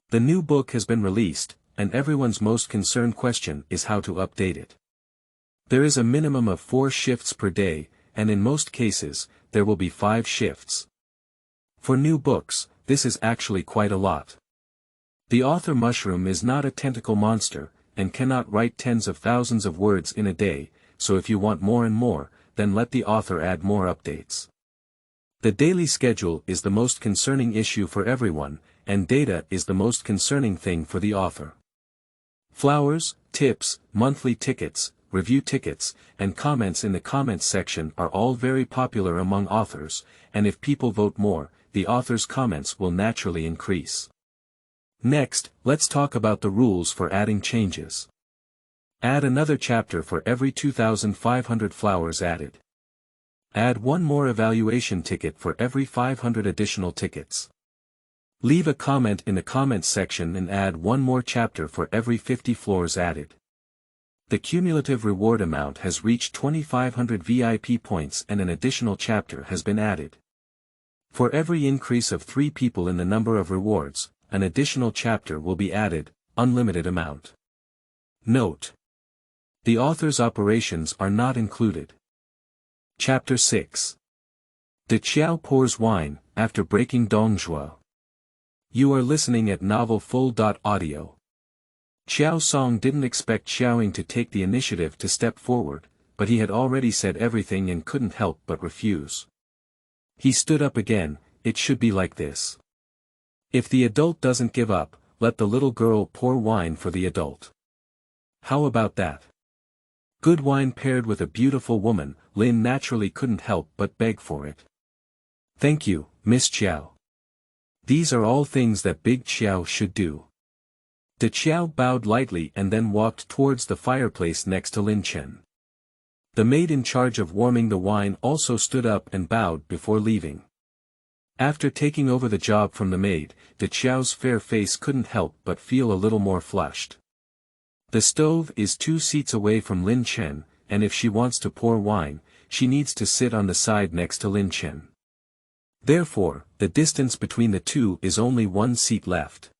The new book has been released, and everyone's most concerned question is how to update it. There is a minimum of 4 shifts per day, and in most cases, there will be 5 shifts. For new books, this is actually quite a lot. The author mushroom is not a tentacle monster, and cannot write tens of thousands of words in a day, so if you want more and more, then let the author add more updates. The daily schedule is the most concerning issue for everyone, and data is the most concerning thing for the author. Flowers, tips, monthly tickets, review tickets, and comments in the comments section are all very popular among authors, and if people vote more, the author's comments will naturally increase. Next, let's talk about the rules for adding changes. Add another chapter for every 2,500 flowers added. Add one more evaluation ticket for every 500 additional tickets. Leave a comment in the comments section and add one more chapter for every 50 floors added. The cumulative reward amount has reached 2,500 VIP points and an additional chapter has been added. For every increase of 3 people in the number of rewards, an additional chapter will be added, unlimited amount. Note: the author's operations are not included. Chapter 6. The Qiao pours wine, after breaking Dong Zhuo. You are listening at Novel Full.audio. Qiao Song didn't expect Xiaoying to take the initiative to step forward, but he had already said everything and couldn't help but refuse. He stood up again. It should be like this. If the adult doesn't give up, let the little girl pour wine for the adult. How about that? Good wine paired with a beautiful woman, Lin naturally couldn't help but beg for it. Thank you, Miss Qiao. These are all things that Big Qiao should do. The Qiao bowed lightly and then walked towards the fireplace next to Lin Chen. The maid in charge of warming the wine also stood up and bowed before leaving. After taking over the job from the maid, the Qiao's fair face couldn't help but feel a little more flushed. The stove is 2 seats away from Lin Chen, and if she wants to pour wine, she needs to sit on the side next to Lin Chen. Therefore, the distance between the two is only 1 seat left.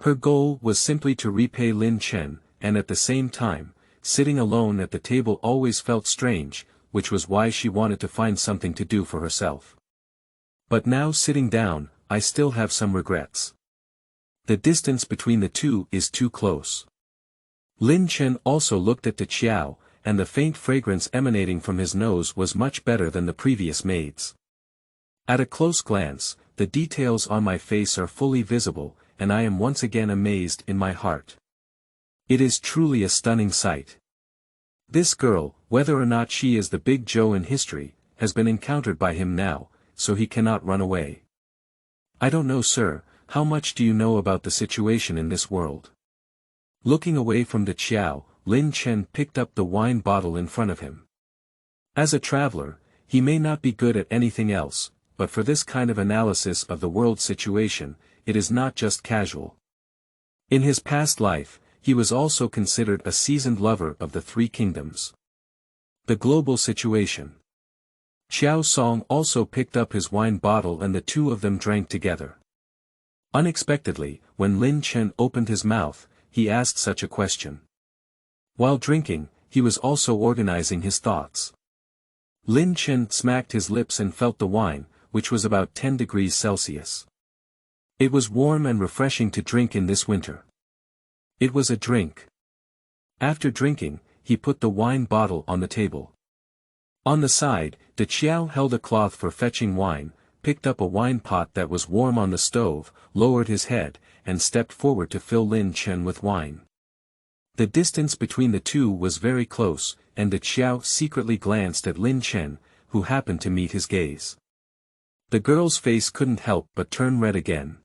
Her goal was simply to repay Lin Chen, and at the same time, sitting alone at the table always felt strange, which was why she wanted to find something to do for herself. But now sitting down, I still have some regrets. The distance between the two is too close. Lin Chen also looked at Qiao, and the faint fragrance emanating from his nose was much better than the previous maid's. At a close glance, the details on my face are fully visible, and I am once again amazed in my heart. It is truly a stunning sight. This girl, whether or not she is the big Zhuo in history, has been encountered by him now, so he cannot run away. I don't know, sir, how much do you know about the situation in this world? Looking away from the Qiao, Lin Chen picked up the wine bottle in front of him. As a traveler, he may not be good at anything else, but for this kind of analysis of the world situation, it is not just casual. In his past life, he was also considered a seasoned lover of the three kingdoms. The global situation. Qiao Song also picked up his wine bottle and the two of them drank together. Unexpectedly, when Lin Chen opened his mouth, he asked such a question. While drinking, he was also organizing his thoughts. Lin Chen smacked his lips and felt the wine, which was about 10 degrees Celsius. It was warm and refreshing to drink in this winter. It was a drink. After drinking, he put the wine bottle on the table. On the side, the Qiao held a cloth for fetching wine, picked up a wine pot that was warm on the stove, lowered his head, and stepped forward to fill Lin Chen with wine. The distance between the two was very close, and the Qiao secretly glanced at Lin Chen, who happened to meet his gaze. The girl's face couldn't help but turn red again.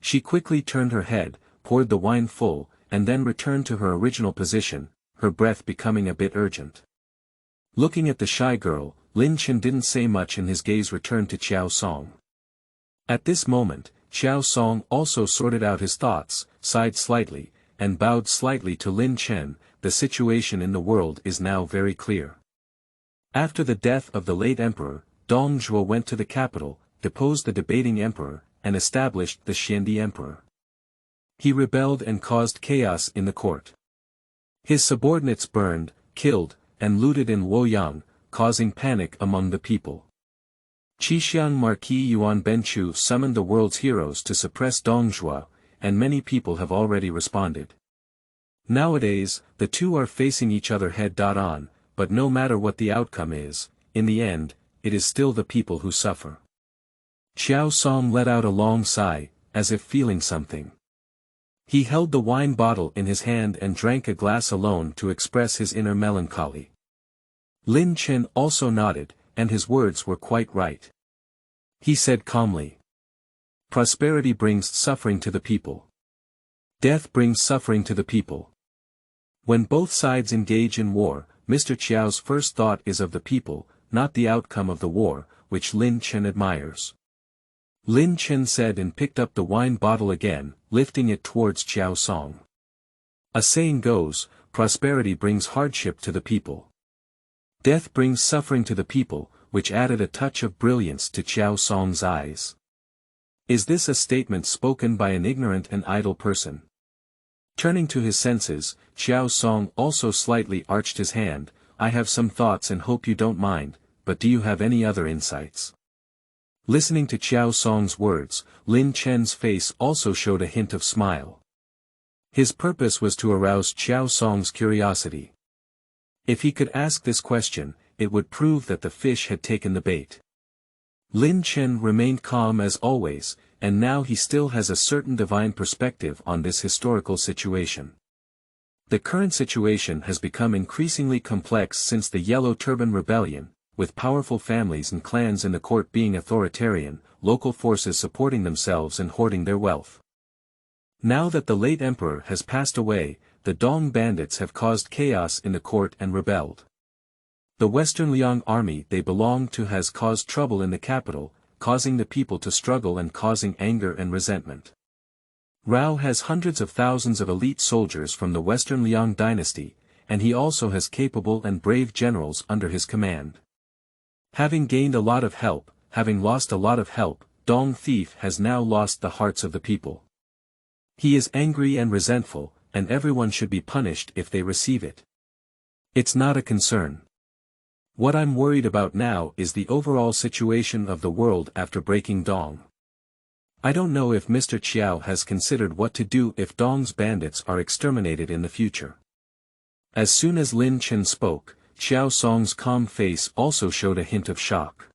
She quickly turned her head, poured the wine full, and then returned to her original position, her breath becoming a bit urgent. Looking at the shy girl, Lin Chen didn't say much and his gaze returned to Qiao Song. At this moment, Qiao Song also sorted out his thoughts, sighed slightly, and bowed slightly to Lin Chen. The situation in the world is now very clear. After the death of the late emperor, Dong Zhuo went to the capital, deposed the debating emperor, and established the Xiandi emperor. He rebelled and caused chaos in the court. His subordinates burned, killed, and looted in Lujiang, causing panic among the people. Qixiang Marquis Yuan Benchu summoned the world's heroes to suppress Dong Zhuo, and many people have already responded. Nowadays, the two are facing each other head-on, but no matter what the outcome is, in the end, it is still the people who suffer. Qiao Song let out a long sigh, as if feeling something. He held the wine bottle in his hand and drank a glass alone to express his inner melancholy. Lin Chen also nodded, and his words were quite right. He said calmly. Prosperity brings suffering to the people. Death brings suffering to the people. When both sides engage in war, Mr. Qiao's first thought is of the people, not the outcome of the war, which Lin Chen admires. Lin Chen said and picked up the wine bottle again, lifting it towards Qiao Song. A saying goes, prosperity brings hardship to the people. Death brings suffering to the people, which added a touch of brilliance to Qiao Song's eyes. Is this a statement spoken by an ignorant and idle person? Turning to his senses, Qiao Song also slightly arched his hand. I have some thoughts and hope you don't mind, but do you have any other insights? Listening to Qiao Song's words, Lin Chen's face also showed a hint of smile. His purpose was to arouse Qiao Song's curiosity. If he could ask this question, it would prove that the fish had taken the bait. Lin Chen remained calm as always, and now he still has a certain divine perspective on this historical situation. The current situation has become increasingly complex since the Yellow Turban Rebellion, with powerful families and clans in the court being authoritarian, local forces supporting themselves and hoarding their wealth. Now that the late emperor has passed away, the Dong bandits have caused chaos in the court and rebelled. The Western Liang army they belong to has caused trouble in the capital, causing the people to struggle and causing anger and resentment. Rao has hundreds of thousands of elite soldiers from the Western Liang dynasty, and he also has capable and brave generals under his command. Having gained a lot of help, having lost a lot of help, Dong Thief has now lost the hearts of the people. He is angry and resentful, and everyone should be punished if they receive it. It's not a concern. What I'm worried about now is the overall situation of the world after breaking Dong. I don't know if Mr. Qiao has considered what to do if Dong's bandits are exterminated in the future. As soon as Lin Chen spoke, Qiao Song's calm face also showed a hint of shock.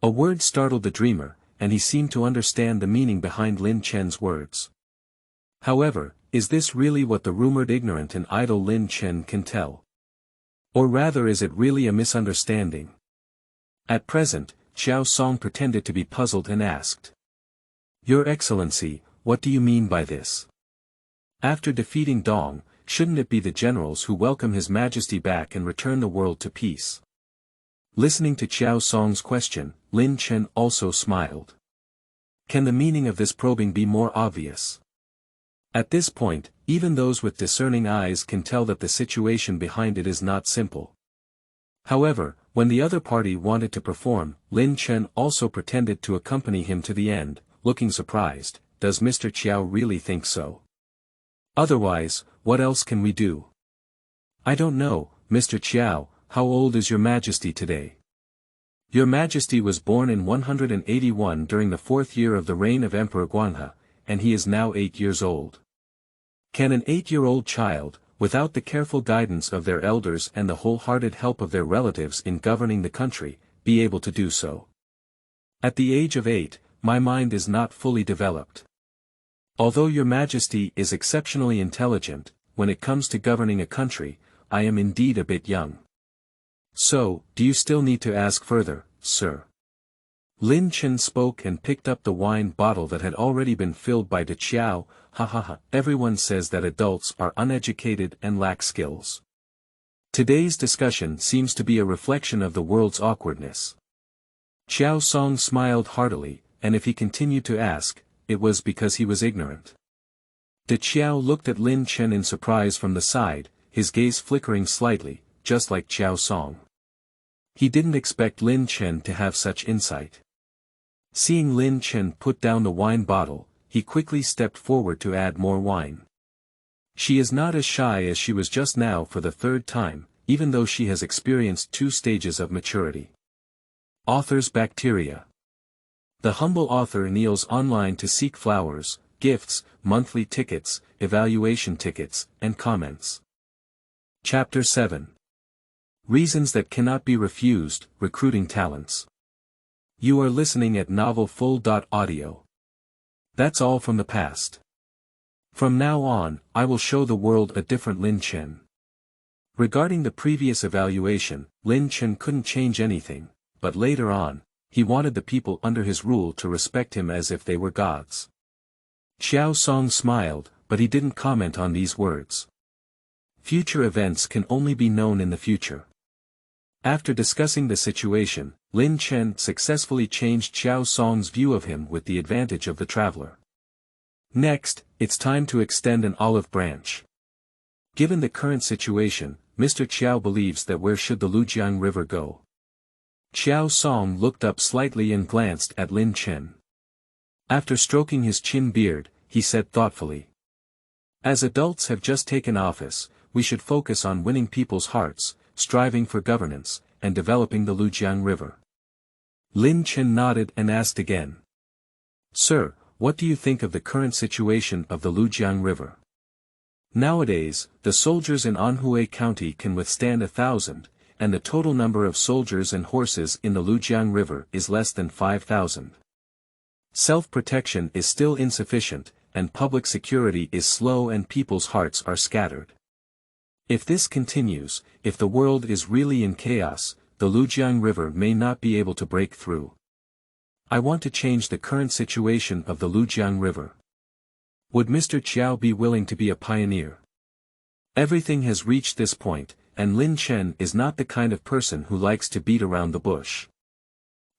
A word startled the dreamer, and he seemed to understand the meaning behind Lin Chen's words. However, is this really what the rumored ignorant and idle Lin Chen can tell? Or rather, is it really a misunderstanding? At present, Qiao Song pretended to be puzzled and asked. Your Excellency, what do you mean by this? After defeating Dong, shouldn't it be the generals who welcome His Majesty back and return the world to peace? Listening to Qiao Song's question, Lin Chen also smiled. Can the meaning of this probing be more obvious? At this point, even those with discerning eyes can tell that the situation behind it is not simple. However, when the other party wanted to perform, Lin Chen also pretended to accompany him to the end, looking surprised. Does Mr. Qiao really think so? Otherwise, what else can we do? I don't know, Mr. Qiao, how old is Your Majesty today? Your Majesty was born in 181 during the 4th year of the reign of Emperor Guanghe, and he is now 8 years old. Can an 8-year-old child, without the careful guidance of their elders and the wholehearted help of their relatives in governing the country, be able to do so? At the age of 8, my mind is not fully developed. Although Your Majesty is exceptionally intelligent, when it comes to governing a country, I am indeed a bit young. So, do you still need to ask further, sir? Lin Chen spoke and picked up the wine bottle that had already been filled by De Qiao. Ha ha ha, everyone says that adults are uneducated and lack skills. Today's discussion seems to be a reflection of the world's awkwardness. Qiao Song smiled heartily, and if he continued to ask, it was because he was ignorant. De Qiao looked at Lin Chen in surprise from the side, his gaze flickering slightly, just like Qiao Song. He didn't expect Lin Chen to have such insight. Seeing Lin Chen put down the wine bottle, he quickly stepped forward to add more wine. She is not as shy as she was just now for the 3rd time, even though she has experienced 2 stages of maturity. Author's bacteria. The humble author kneels online to seek flowers, gifts, monthly tickets, evaluation tickets, and comments. Chapter 7. Reasons that cannot be refused, recruiting talents. You are listening at novelfull.audio. That's all from the past. From now on, I will show the world a different Lin Chen. Regarding the previous evaluation, Lin Chen couldn't change anything, but later on, he wanted the people under his rule to respect him as if they were gods. Qiao Song smiled, but he didn't comment on these words. Future events can only be known in the future. After discussing the situation, Lin Chen successfully changed Qiao Song's view of him with the advantage of the traveler. Next, it's time to extend an olive branch. Given the current situation, Mr. Qiao believes that where should the Lujiang River go? Qiao Song looked up slightly and glanced at Lin Chen. After stroking his chin beard, he said thoughtfully. As adults have just taken office, we should focus on winning people's hearts, striving for governance, and developing the Lujiang River. Lin Chen nodded and asked again. Sir, what do you think of the current situation of the Lujiang River? Nowadays, the soldiers in Anhui County can withstand 1,000, and the total number of soldiers and horses in the Lujiang River is less than 5,000. Self-protection is still insufficient, and public security is slow and people's hearts are scattered. If this continues, if the world is really in chaos, the Lujiang River may not be able to break through. I want to change the current situation of the Lujiang River. Would Mr. Qiao be willing to be a pioneer? Everything has reached this point, and Lin Chen is not the kind of person who likes to beat around the bush.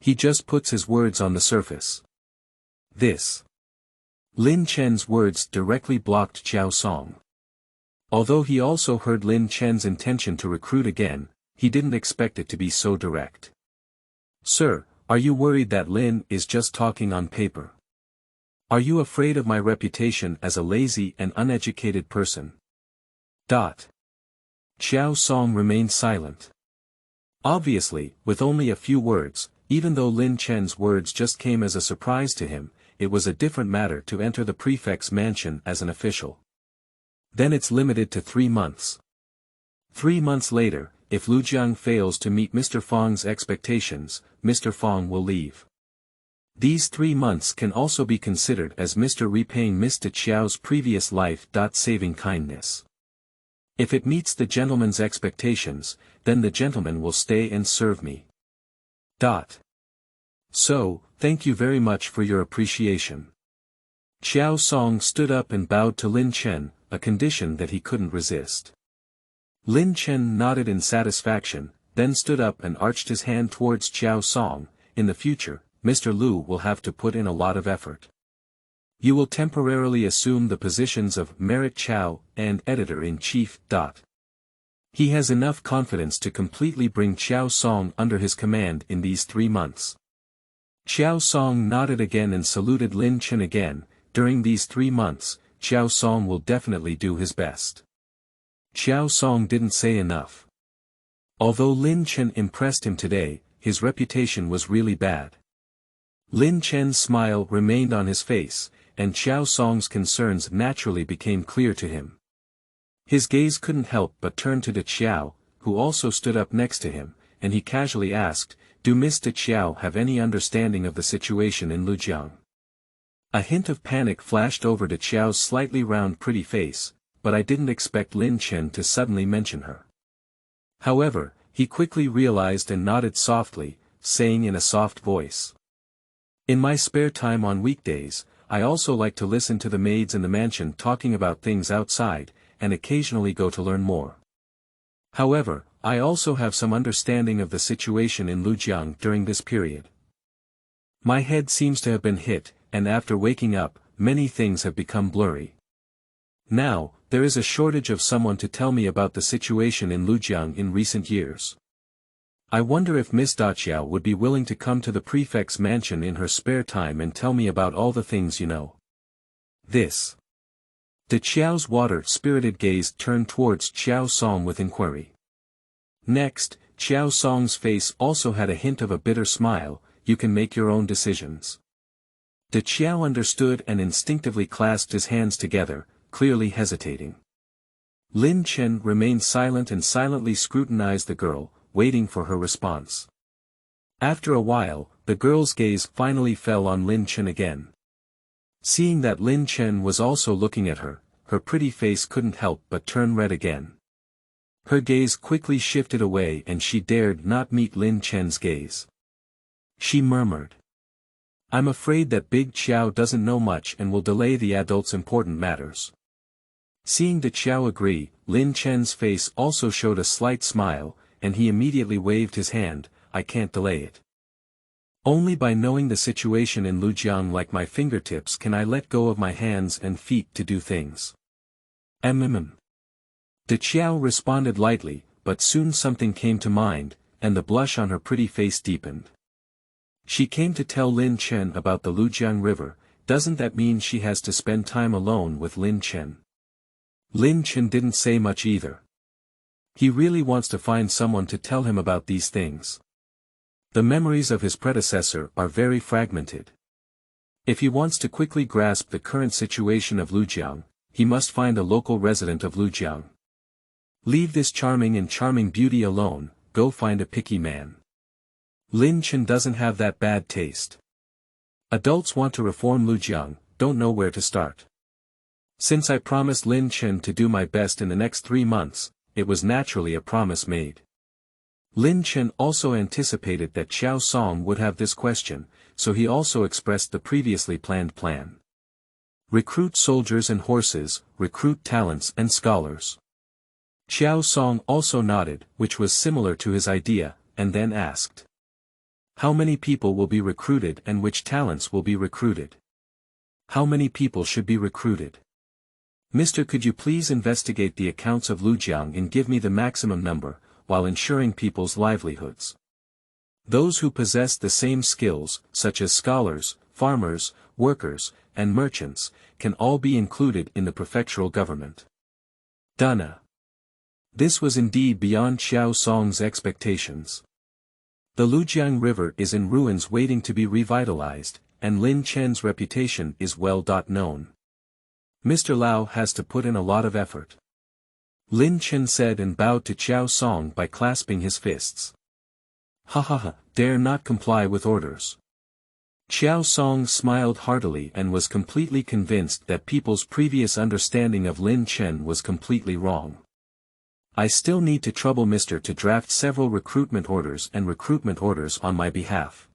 He just puts his words on the surface. Lin Chen's words directly blocked Qiao Song. Although he also heard Lin Chen's intention to recruit again, he didn't expect it to be so direct. Sir, are you worried that Lin is just talking on paper? Are you afraid of my reputation as a lazy and uneducated person? Qiao Song remained silent. Obviously, with only a few words, even though Lin Chen's words just came as a surprise to him, it was a different matter to enter the prefect's mansion as an official. Then it's limited to 3 months. 3 months later, if Lujiang fails to meet Mr. Fang's expectations, Mr. Fang will leave. These 3 months can also be considered as Mr. repaying Mr. Qiao's previous life. Saving kindness. If it meets the gentleman's expectations, then the gentleman will stay and serve me. So, thank you very much for your appreciation. Qiao Song stood up and bowed to Lin Chen, a condition that he couldn't resist. Lin Chen nodded in satisfaction, then stood up and arched his hand towards Qiao Song. In the future, Mr. Lu will have to put in a lot of effort. You will temporarily assume the positions of Merit Qiao and Editor-in-Chief. He has enough confidence to completely bring Qiao Song under his command in these 3 months. Qiao Song nodded again and saluted Lin Chen again. During these 3 months, Qiao Song will definitely do his best. Qiao Song didn't say enough. Although Lin Chen impressed him today, his reputation was really bad. Lin Chen's smile remained on his face, and Qiao Song's concerns naturally became clear to him. His gaze couldn't help but turn to Qiao, who also stood up next to him, and he casually asked, "Do Mr. Qiao have any understanding of the situation in Lujiang?" A hint of panic flashed over Qiao's slightly round pretty face, but I didn't expect Lin Chen to suddenly mention her. However, he quickly realized and nodded softly, saying in a soft voice, "In my spare time on weekdays, I also like to listen to the maids in the mansion talking about things outside, and occasionally go to learn more. However, I also have some understanding of the situation in Lujiang during this period. My head seems to have been hit, and after waking up, many things have become blurry. Now, there is a shortage of someone to tell me about the situation in Lujiang in recent years. I wonder if Miss Daqiao would be willing to come to the prefect's mansion in her spare time and tell me about all the things you know." This. Qiao's water-spirited gaze turned towards Qiao Song with inquiry. Next, Qiao Song's face also had a hint of a bitter smile. "You can make your own decisions." Qiao understood and instinctively clasped his hands together, clearly hesitating. Lin Chen remained silent and silently scrutinized the girl, waiting for her response. After a while, the girl's gaze finally fell on Lin Chen again. Seeing that Lin Chen was also looking at her, her pretty face couldn't help but turn red again. Her gaze quickly shifted away and she dared not meet Lin Chen's gaze. She murmured, "I'm afraid that Big Qiao doesn't know much and will delay the adult's important matters." Seeing Qiao agree, Lin Chen's face also showed a slight smile, and he immediately waved his hand. "I can't delay it. Only by knowing the situation in Lujiang like my fingertips can I let go of my hands and feet to do things." Qiao responded lightly, but soon something came to mind, and the blush on her pretty face deepened. She came to tell Lin Chen about the Lujiang River. Doesn't that mean she has to spend time alone with Lin Chen? Lin Chen didn't say much either. He really wants to find someone to tell him about these things. The memories of his predecessor are very fragmented. If he wants to quickly grasp the current situation of Lujiang, he must find a local resident of Lujiang. Leave this charming beauty alone, go find a picky man. Lin Chen doesn't have that bad taste. Adults want to reform Lujiang, don't know where to start. Since I promised Lin Chen to do my best in the next 3 months, it was naturally a promise made. Lin Chen also anticipated that Qiao Song would have this question, so he also expressed the previously planned plan. Recruit soldiers and horses, recruit talents and scholars. Qiao Song also nodded, which was similar to his idea, and then asked, "How many people will be recruited and which talents will be recruited? How many people should be recruited? Mister, could you please investigate the accounts of Lujiang and give me the maximum number, while ensuring people's livelihoods? Those who possess the same skills, such as scholars, farmers, workers, and merchants, can all be included in the prefectural government." Dana. This was indeed beyond Qiao Song's expectations. The Lujiang River is in ruins waiting to be revitalized, and Lin Chen's reputation is well known. Mr. Lao has to put in a lot of effort. Lin Chen said and bowed to Qiao Song by clasping his fists. Ha ha ha, dare not comply with orders. Qiao Song smiled heartily and was completely convinced that people's previous understanding of Lin Chen was completely wrong. I still need to trouble Mr. to draft several recruitment orders on my behalf.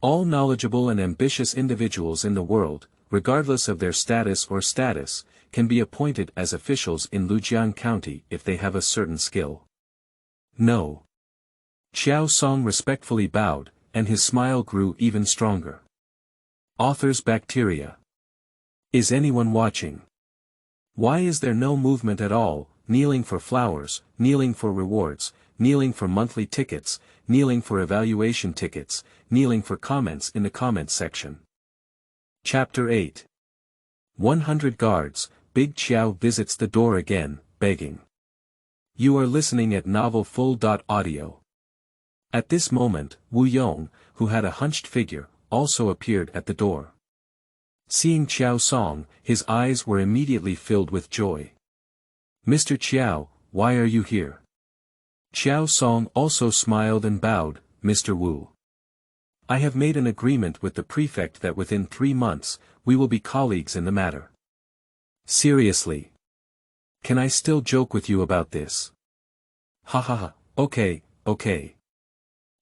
All knowledgeable and ambitious individuals in the world, regardless of their status, can be appointed as officials in Lujiang County if they have a certain skill. No. Qiao Song respectfully bowed, and his smile grew even stronger. Author's bacteria. Is anyone watching? Why is there no movement at all, kneeling for flowers, kneeling for rewards, kneeling for monthly tickets, kneeling for evaluation tickets, kneeling for comments in the comments section? Chapter 8. 100 guards, Big Qiao visits the door again, begging. You are listening at Novel Full.audio. At this moment, Wu Yong, who had a hunched figure, also appeared at the door. Seeing Qiao Song, his eyes were immediately filled with joy. Mr. Qiao, why are you here? Qiao Song also smiled and bowed, Mr. Wu. I have made an agreement with the prefect that within 3 months, we will be colleagues in the matter. Seriously? Can I still joke with you about this? Ha ha ha, okay.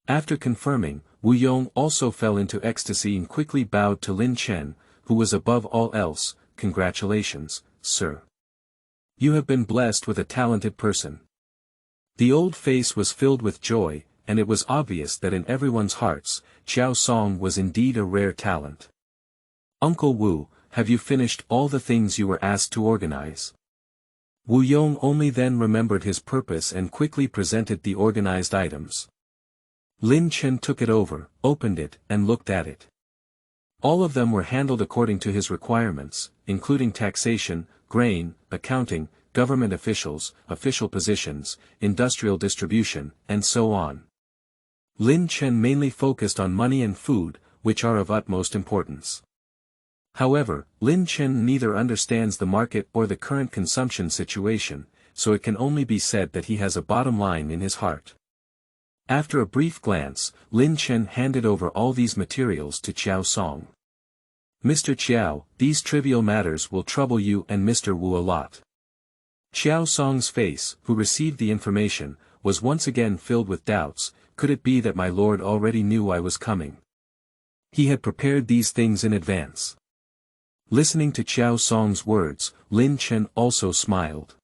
After confirming, Wu Yong also fell into ecstasy and quickly bowed to Lin Chen, who was above all else. Congratulations, sir. You have been blessed with a talented person. The old face was filled with joy, and it was obvious that in everyone's hearts, Qiao Song was indeed a rare talent. Uncle Wu, have you finished all the things you were asked to organize? Wu Yong only then remembered his purpose and quickly presented the organized items. Lin Chen took it over, opened it, and looked at it. All of them were handled according to his requirements, including taxation, grain, accounting, government officials, official positions, industrial distribution, and so on. Lin Chen mainly focused on money and food, which are of utmost importance. However, Lin Chen neither understands the market or the current consumption situation, so it can only be said that he has a bottom line in his heart. After a brief glance, Lin Chen handed over all these materials to Qiao Song. Mr. Qiao, these trivial matters will trouble you and Mr. Wu a lot. Qiao Song's face, who received the information, was once again filled with doubts. Could it be that my lord already knew I was coming? He had prepared these things in advance. Listening to Qiao Song's words, Lin Chen also smiled.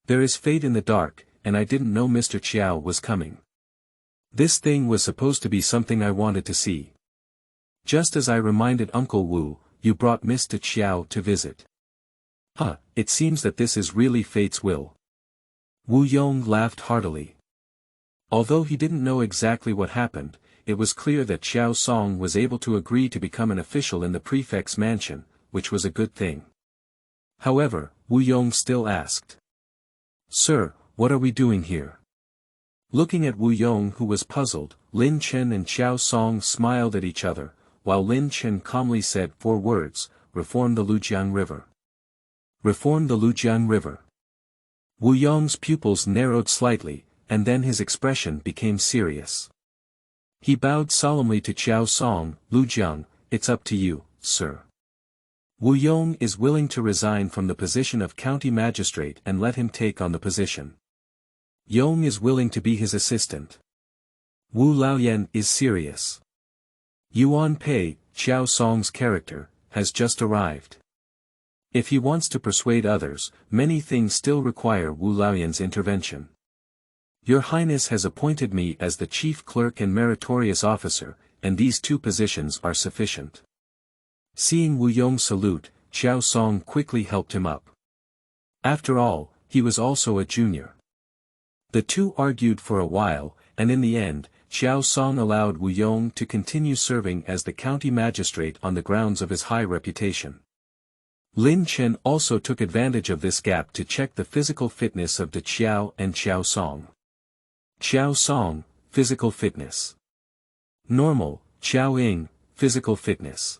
There is fate in the dark, and I didn't know Mr. Qiao was coming. This thing was supposed to be something I wanted to see. Just as I reminded Uncle Wu, you brought Mr. Qiao to visit. It seems that this is really fate's will. Wu Yong laughed heartily. Although he didn't know exactly what happened, it was clear that Qiao Song was able to agree to become an official in the prefect's mansion, which was a good thing. However, Wu Yong still asked. Sir, what are we doing here? Looking at Wu Yong, who was puzzled, Lin Chen and Qiao Song smiled at each other, while Lin Chen calmly said 4 words, reform the Lujiang River. Reform the Lujiang River. Wu Yong's pupils narrowed slightly, and then his expression became serious. He bowed solemnly to Qiao Song. Lujiang, it's up to you, sir. Wu Yong is willing to resign from the position of county magistrate and let him take on the position. Yong is willing to be his assistant. Wu Laoyan is serious. Yuan Pei, Qiao Song's character, has just arrived. If he wants to persuade others, many things still require Wu Laoyan's intervention. Your Highness has appointed me as the chief clerk and meritorious officer, and these 2 positions are sufficient. Seeing Wu Yong salute, Qiao Song quickly helped him up. After all, he was also a junior. The 2 argued for a while, and in the end, Qiao Song allowed Wu Yong to continue serving as the county magistrate on the grounds of his high reputation. Lin Chen also took advantage of this gap to check the physical fitness of De Qiao and Qiao Song. Qiao Song, physical fitness. Normal, Qiao, physical fitness.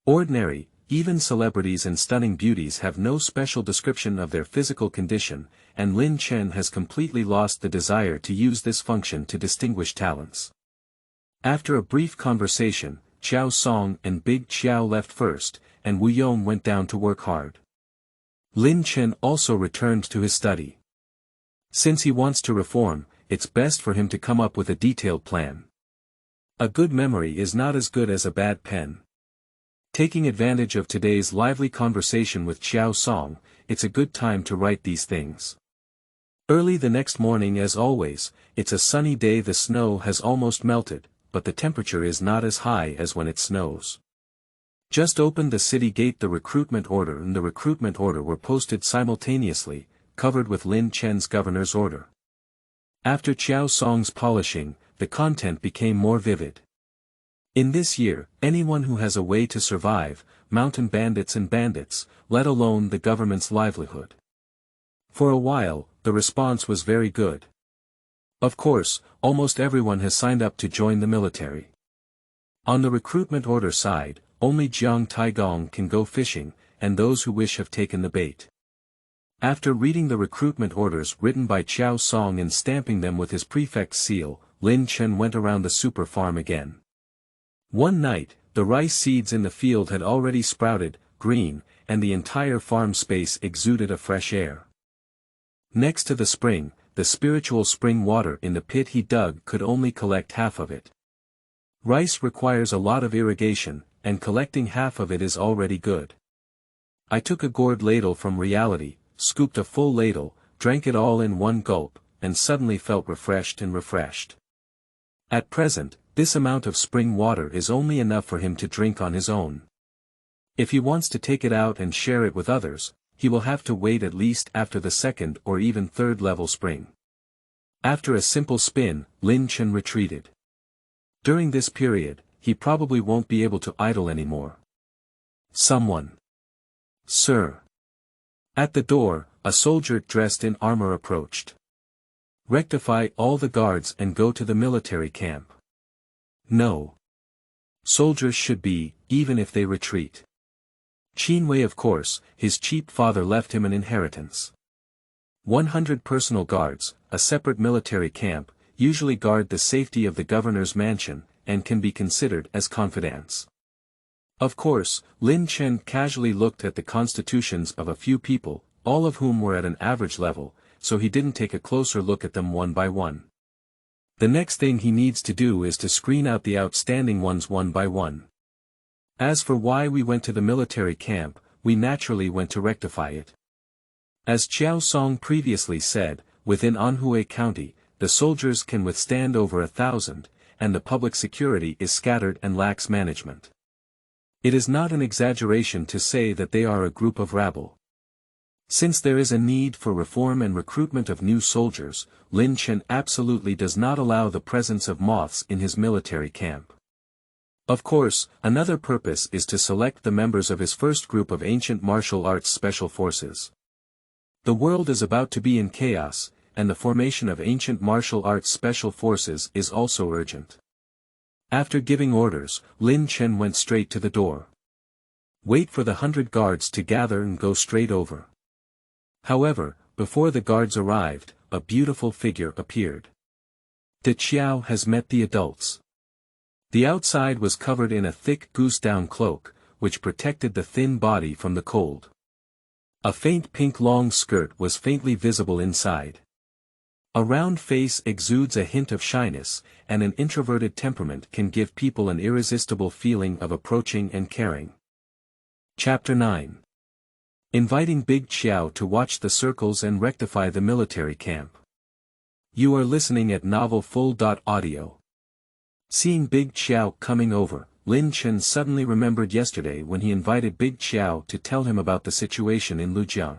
Ordinary, even celebrities and stunning beauties have no special description of their physical condition, and Lin Chen has completely lost the desire to use this function to distinguish talents. After a brief conversation, Qiao Song and Big Qiao left first, and Wu Yong went down to work hard. Lin Chen also returned to his study. Since he wants to reform, it's best for him to come up with a detailed plan. A good memory is not as good as a bad pen. Taking advantage of today's lively conversation with Qiao Song, it's a good time to write these things. Early the next morning, as always, it's a sunny day. The snow has almost melted, but the temperature is not as high as when it snows. Just opened the city gate. The recruitment order and the recruitment order were posted simultaneously, covered with Lin Chen's governor's order. After Qiao Song's polishing, the content became more vivid. In this year, anyone who has a way to survive, mountain bandits and bandits, let alone the government's livelihood. For a while, the response was very good. Of course, almost everyone has signed up to join the military. On the recruitment order side, only Jiang Taigong can go fishing, and those who wish have taken the bait. After reading the recruitment orders written by Qiao Song and stamping them with his prefect's seal, Lin Chen went around the super farm again. One night, the rice seeds in the field had already sprouted, green, and the entire farm space exuded a fresh air. Next to the spring, the spiritual spring water in the pit he dug could only collect half of it. Rice requires a lot of irrigation, and collecting half of it is already good. I took a gourd ladle from reality, scooped a full ladle, drank it all in one gulp, and suddenly felt refreshed. At present, this amount of spring water is only enough for him to drink on his own. If he wants to take it out and share it with others, he will have to wait at least after the second or even third level spring. After a simple spin, Lin Chen retreated. During this period, he probably won't be able to idle anymore. Someone. Sir. At the door, a soldier dressed in armor approached. Rectify all the guards and go to the military camp. No. Soldiers should be, even if they retreat. Qinwei, of course, his cheap father left him an inheritance. 100 personal guards, a separate military camp, usually guard the safety of the governor's mansion, and can be considered as confidants. Of course, Lin Chen casually looked at the constitutions of a few people, all of whom were at an average level, so he didn't take a closer look at them one by one. The next thing he needs to do is to screen out the outstanding ones one by one. As for why we went to the military camp, we naturally went to rectify it. As Qiao Song previously said, within Anhui County, the soldiers can withstand over 1,000, and the public security is scattered and lacks management. It is not an exaggeration to say that they are a group of rabble. Since there is a need for reform and recruitment of new soldiers, Lin Chen absolutely does not allow the presence of moths in his military camp. Of course, another purpose is to select the members of his first group of ancient martial arts special forces. The world is about to be in chaos, and the formation of ancient martial arts special forces is also urgent. After giving orders, Lin Chen went straight to the door. Wait for the 100 guards to gather and go straight over. However, before the guards arrived, a beautiful figure appeared. De Qiao has met the adults. The outside was covered in a thick goose-down cloak, which protected the thin body from the cold. A faint pink long skirt was faintly visible inside. A round face exudes a hint of shyness, and an introverted temperament can give people an irresistible feeling of approaching and caring. Chapter 9. Inviting Big Qiao to watch the circles and rectify the military camp. You are listening at novelfull.audio. Seeing Big Qiao coming over, Lin Chen suddenly remembered yesterday when he invited Big Qiao to tell him about the situation in Lujiang.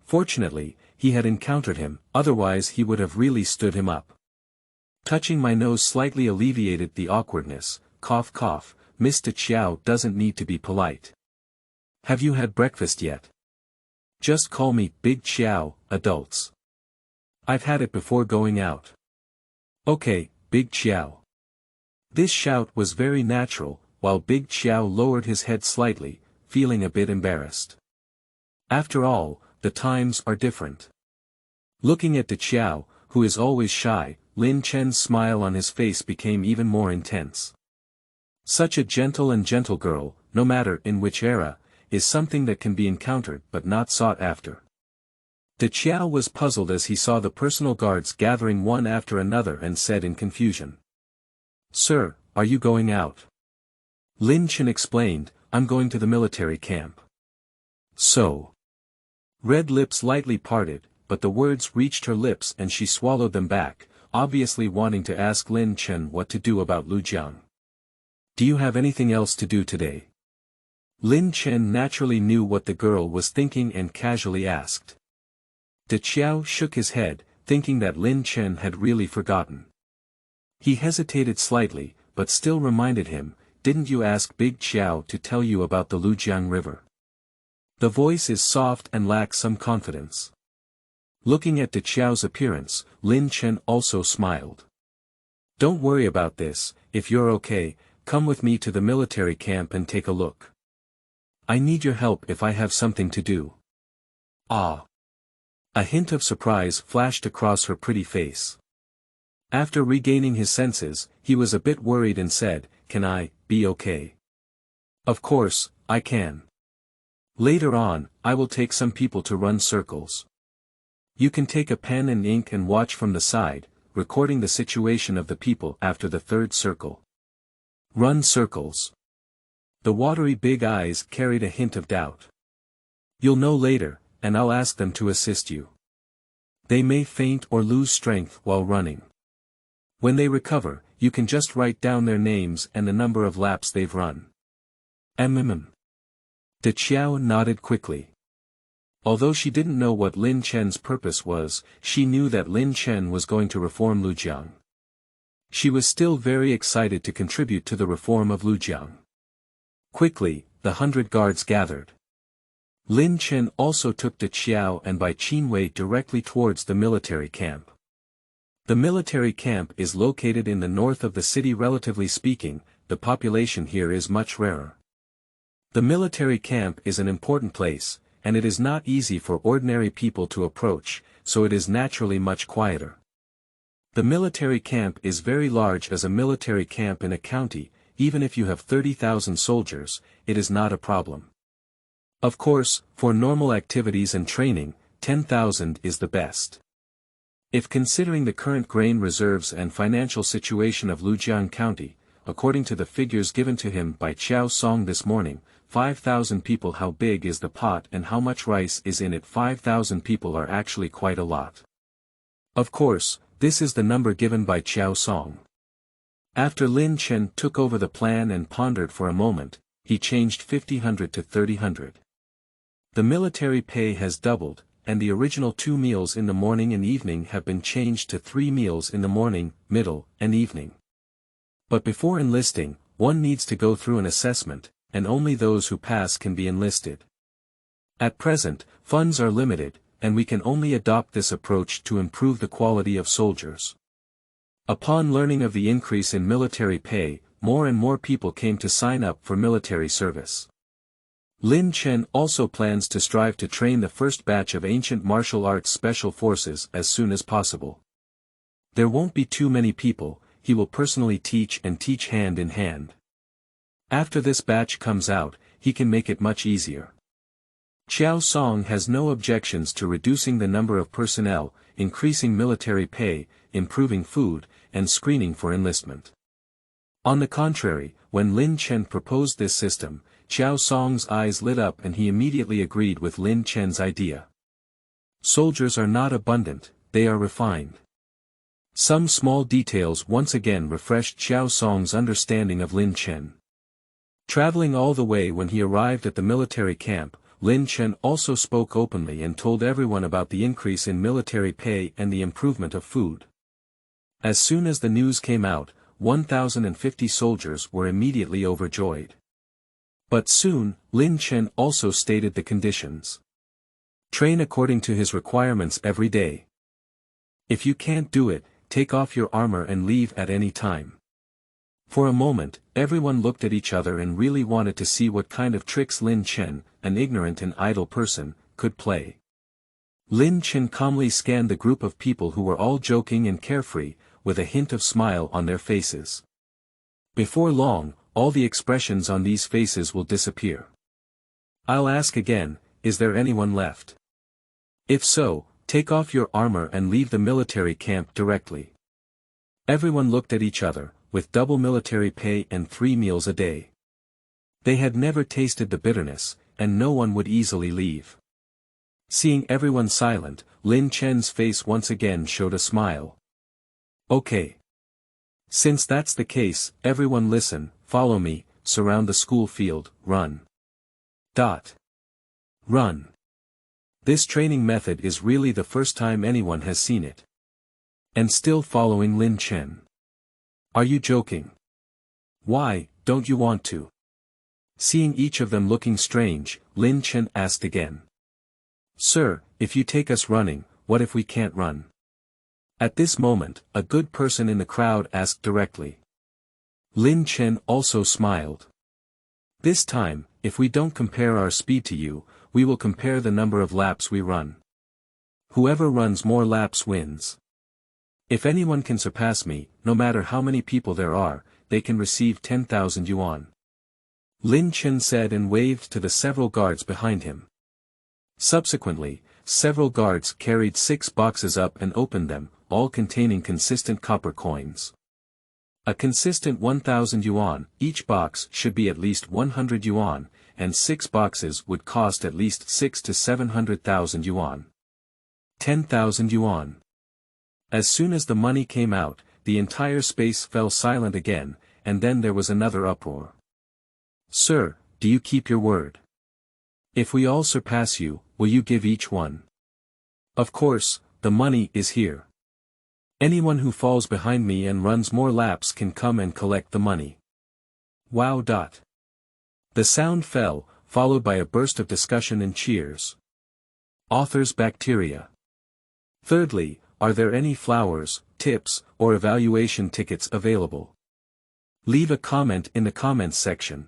Fortunately, he had encountered him, otherwise he would have really stood him up. Touching my nose slightly alleviated the awkwardness. Cough cough, Mr. Qiao doesn't need to be polite. Have you had breakfast yet? Just call me Big Qiao, adults. I've had it before going out. Okay, Big Qiao. This shout was very natural, while Big Qiao lowered his head slightly, feeling a bit embarrassed. After all, the times are different. Looking at the Qiao, who is always shy, Lin Chen's smile on his face became even more intense. Such a gentle girl, no matter in which era, is something that can be encountered but not sought after. The Qiao was puzzled as he saw the personal guards gathering one after another and said in confusion. Sir, are you going out? Lin Chen explained, I'm going to the military camp. So. Red lips lightly parted, but the words reached her lips and she swallowed them back, obviously wanting to ask Lin Chen what to do about Lujiang. Do you have anything else to do today? Lin Chen naturally knew what the girl was thinking and casually asked. The Qiao shook his head, thinking that Lin Chen had really forgotten. He hesitated slightly, but still reminded him, didn't you ask Big Qiao to tell you about the Lujiang River? The voice is soft and lacks some confidence. Looking at the Qiao's appearance, Lin Chen also smiled. Don't worry about this, if you're okay, come with me to the military camp and take a look. I need your help if I have something to do. Ah. A hint of surprise flashed across her pretty face. After regaining his senses, he was a bit worried and said, Can I be okay? Of course, I can. Later on, I will take some people to run circles. You can take a pen and ink and watch from the side, recording the situation of the people after the third circle. Run circles. The watery big eyes carried a hint of doubt. You'll know later, and I'll ask them to assist you. They may faint or lose strength while running. When they recover, you can just write down their names and the number of laps they've run. The Qiao nodded quickly. Although she didn't know what Lin Chen's purpose was, she knew that Lin Chen was going to reform Lujiang. She was still very excited to contribute to the reform of Lujiang. Quickly, the 100 guards gathered. Lin Chen also took the Qiao and Bai Qinwei directly towards the military camp. The military camp is located in the north of the city. Relatively speaking, the population here is much rarer. The military camp is an important place, and it is not easy for ordinary people to approach, so it is naturally much quieter. The military camp is very large. As a military camp in a county, even if you have 30,000 soldiers, it is not a problem. Of course, for normal activities and training, 10,000 is the best. If considering the current grain reserves and financial situation of Lujiang County, according to the figures given to him by Qiao Song this morning, 5,000 people. How big is the pot and how much rice is in it? 5,000 people are actually quite a lot. Of course, this is the number given by Qiao Song. After Lin Chen took over the plan and pondered for a moment, he changed 50 to 30. The military pay has doubled, and the original 2 meals in the morning and evening have been changed to 3 meals in the morning, middle, and evening. But before enlisting, one needs to go through an assessment, and only those who pass can be enlisted. At present, funds are limited, and we can only adopt this approach to improve the quality of soldiers. Upon learning of the increase in military pay, more and more people came to sign up for military service. Lin Chen also plans to strive to train the first batch of ancient martial arts special forces as soon as possible. There won't be too many people, he will personally teach and teach hand in hand. After this batch comes out, he can make it much easier. Qiao Song has no objections to reducing the number of personnel, increasing military pay, improving food, and screening for enlistment. On the contrary, when Lin Chen proposed this system, Qiao Song's eyes lit up and he immediately agreed with Lin Chen's idea. Soldiers are not abundant, they are refined. Some small details once again refreshed Qiao Song's understanding of Lin Chen. Traveling all the way when he arrived at the military camp, Lin Chen also spoke openly and told everyone about the increase in military pay and the improvement of food. As soon as the news came out, 1,050 soldiers were immediately overjoyed. But soon, Lin Chen also stated the conditions. Train according to his requirements every day. If you can't do it, take off your armor and leave at any time. For a moment, everyone looked at each other and really wanted to see what kind of tricks Lin Chen, an ignorant and idle person, could play. Lin Chen calmly scanned the group of people who were all joking and carefree, with a hint of smile on their faces. Before long, all the expressions on these faces will disappear. I'll ask again, is there anyone left? If so, take off your armor and leave the military camp directly. Everyone looked at each other, with double military pay and 3 meals a day. They had never tasted the bitterness, and no one would easily leave. Seeing everyone silent, Lin Chen's face once again showed a smile. Okay. Since that's the case, everyone listen, follow me, surround the school field, run. Run. This training method is really the first time anyone has seen it. And still following Lin Chen. Are you joking? Why, don't you want to? Seeing each of them looking strange, Lin Chen asked again. Sir, if you take us running, what if we can't run? At this moment, a good person in the crowd asked directly. Lin Chen also smiled. This time, if we don't compare our speed to you, we will compare the number of laps we run. Whoever runs more laps wins. If anyone can surpass me, no matter how many people there are, they can receive 10,000 yuan. Lin Chen said and waved to the several guards behind him. Subsequently, several guards carried 6 boxes up and opened them, all containing consistent copper coins. A consistent 1,000 yuan, each box should be at least 100 yuan, and 6 boxes would cost at least 6 to 700,000 yuan. 10,000 yuan. As soon as the money came out, the entire space fell silent again, and then there was another uproar. Sir, do you keep your word? If we all surpass you, will you give each one? Of course, the money is here. Anyone who falls behind me and runs more laps can come and collect the money. Wow. The sound fell, followed by a burst of discussion and cheers. Author's bacteria. Thirdly, are there any flowers, tips, or evaluation tickets available? Leave a comment in the comments section.